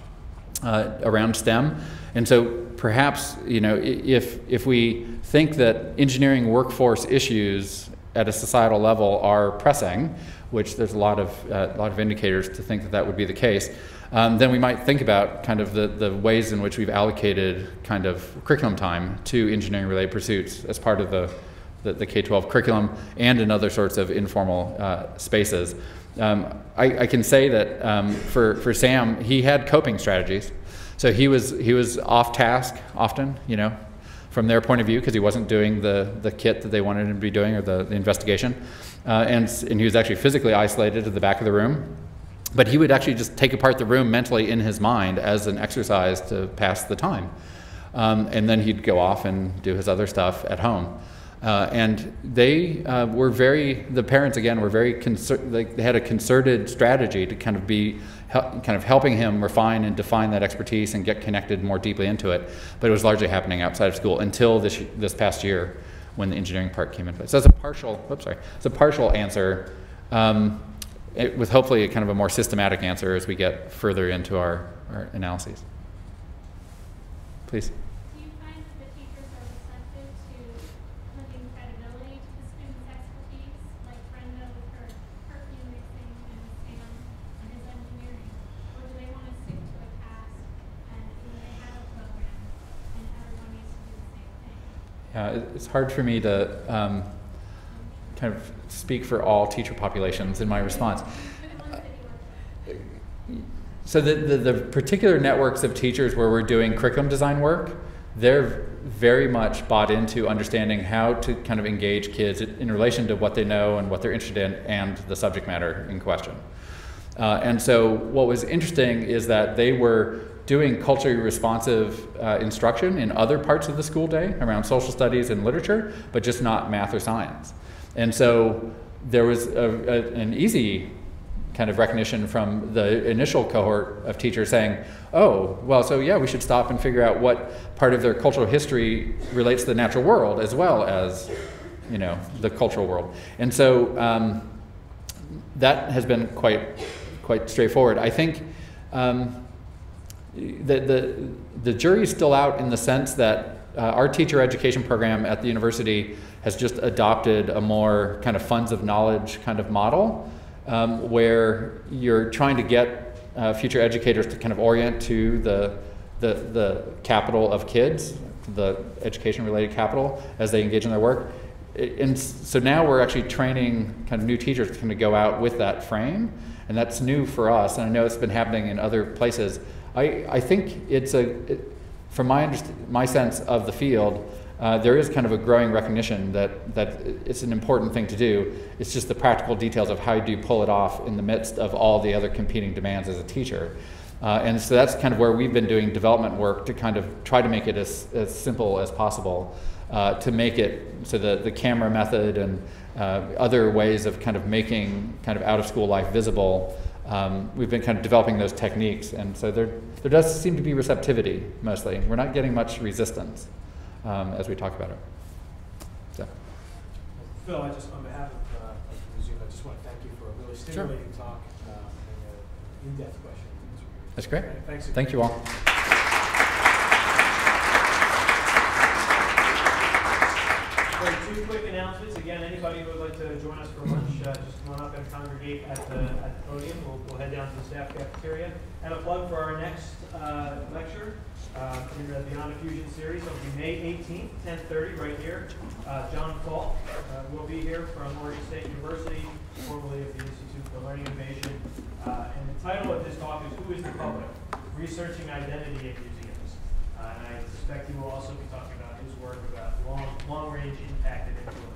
C: around STEM. And so perhaps, if we think that engineering workforce issues at a societal level are pressing, which there's a lot of indicators to think that would be the case, then we might think about kind of the ways in which we've allocated kind of curriculum time to engineering-related pursuits as part of the K-12 curriculum and in other sorts of informal spaces. I can say that for Sam, he had coping strategies. So he was off task often, from their point of view, because he wasn't doing the kit that they wanted him to be doing, or the investigation. And he was actually physically isolated to the back of the room. But he would actually just take apart the room mentally in his mind as an exercise to pass the time. And then he'd go off and do his other stuff at home. And they were the parents again were very they had a concerted strategy to kind of helping him refine and define that expertise and get connected more deeply into it. But it was largely happening outside of school until this past year, when the engineering part came into play. So it's a partial answer, with hopefully a kind of a more systematic answer as we get further into our analyses. Please.
E: Do you find that the teachers are receptive to lending credibility to the students' expertise, like Brenda with her perfume mixing and Sam and his engineering? Or do they want to stick to a task and they have a program and everyone needs to do the same thing?
C: Yeah, it's hard for me to kind of speak for all teacher populations in my response. So the particular networks of teachers where we're doing curriculum design work, they're very much bought into understanding how to kind of engage kids in relation to what they know and what they're interested in and the subject matter in question. And so what was interesting is that they were doing culturally responsive instruction in other parts of the school day around social studies and literature, but just not math or science. And so there was an easy kind of recognition from the initial cohort of teachers saying, oh, well, so yeah, we should stop and figure out what part of their cultural history relates to the natural world as well as, the cultural world. And so that has been quite straightforward. I think the jury's still out in the sense that our teacher education program at the university has just adopted a more kind of funds of knowledge kind of model, where you're trying to get future educators to kind of orient to the capital of kids, the education-related capital, as they engage in their work. And so now we're actually training kind of new teachers to kind of go out with that frame, and that's new for us, and I know it's been happening in other places. I think it's from my sense of the field, there is kind of a growing recognition that it's an important thing to do. It's just the practical details of how do you pull it off in the midst of all the other competing demands as a teacher. And so that's kind of where we've been doing development work to kind of try to make it as simple as possible, to make it so the camera method and other ways of kind of making kind of out-of-school life visible. We've been kind of developing those techniques, and so there does seem to be receptivity mostly. We're not getting much resistance as we talk about it. So.
B: Phil, I just, on behalf of the museum, I just want to thank you for a really stimulating talk and an in-depth question.
C: That's great.
B: Thanks.
C: Thank you all.
B: Two quick announcements. Again, anybody who would like to join us for lunch, just come on up and congregate at the podium. We'll head down to the staff cafeteria. And a plug for our next lecture in the Beyond a Fusion series. It'll be May 18th, 10:30, right here. John Falk will be here from Oregon State University, formerly of the Institute for Learning Innovation. And the title of this talk is Who is the Public? Researching Identity in Museums. And I suspect he will also be talking about his work about long-range impact and influence.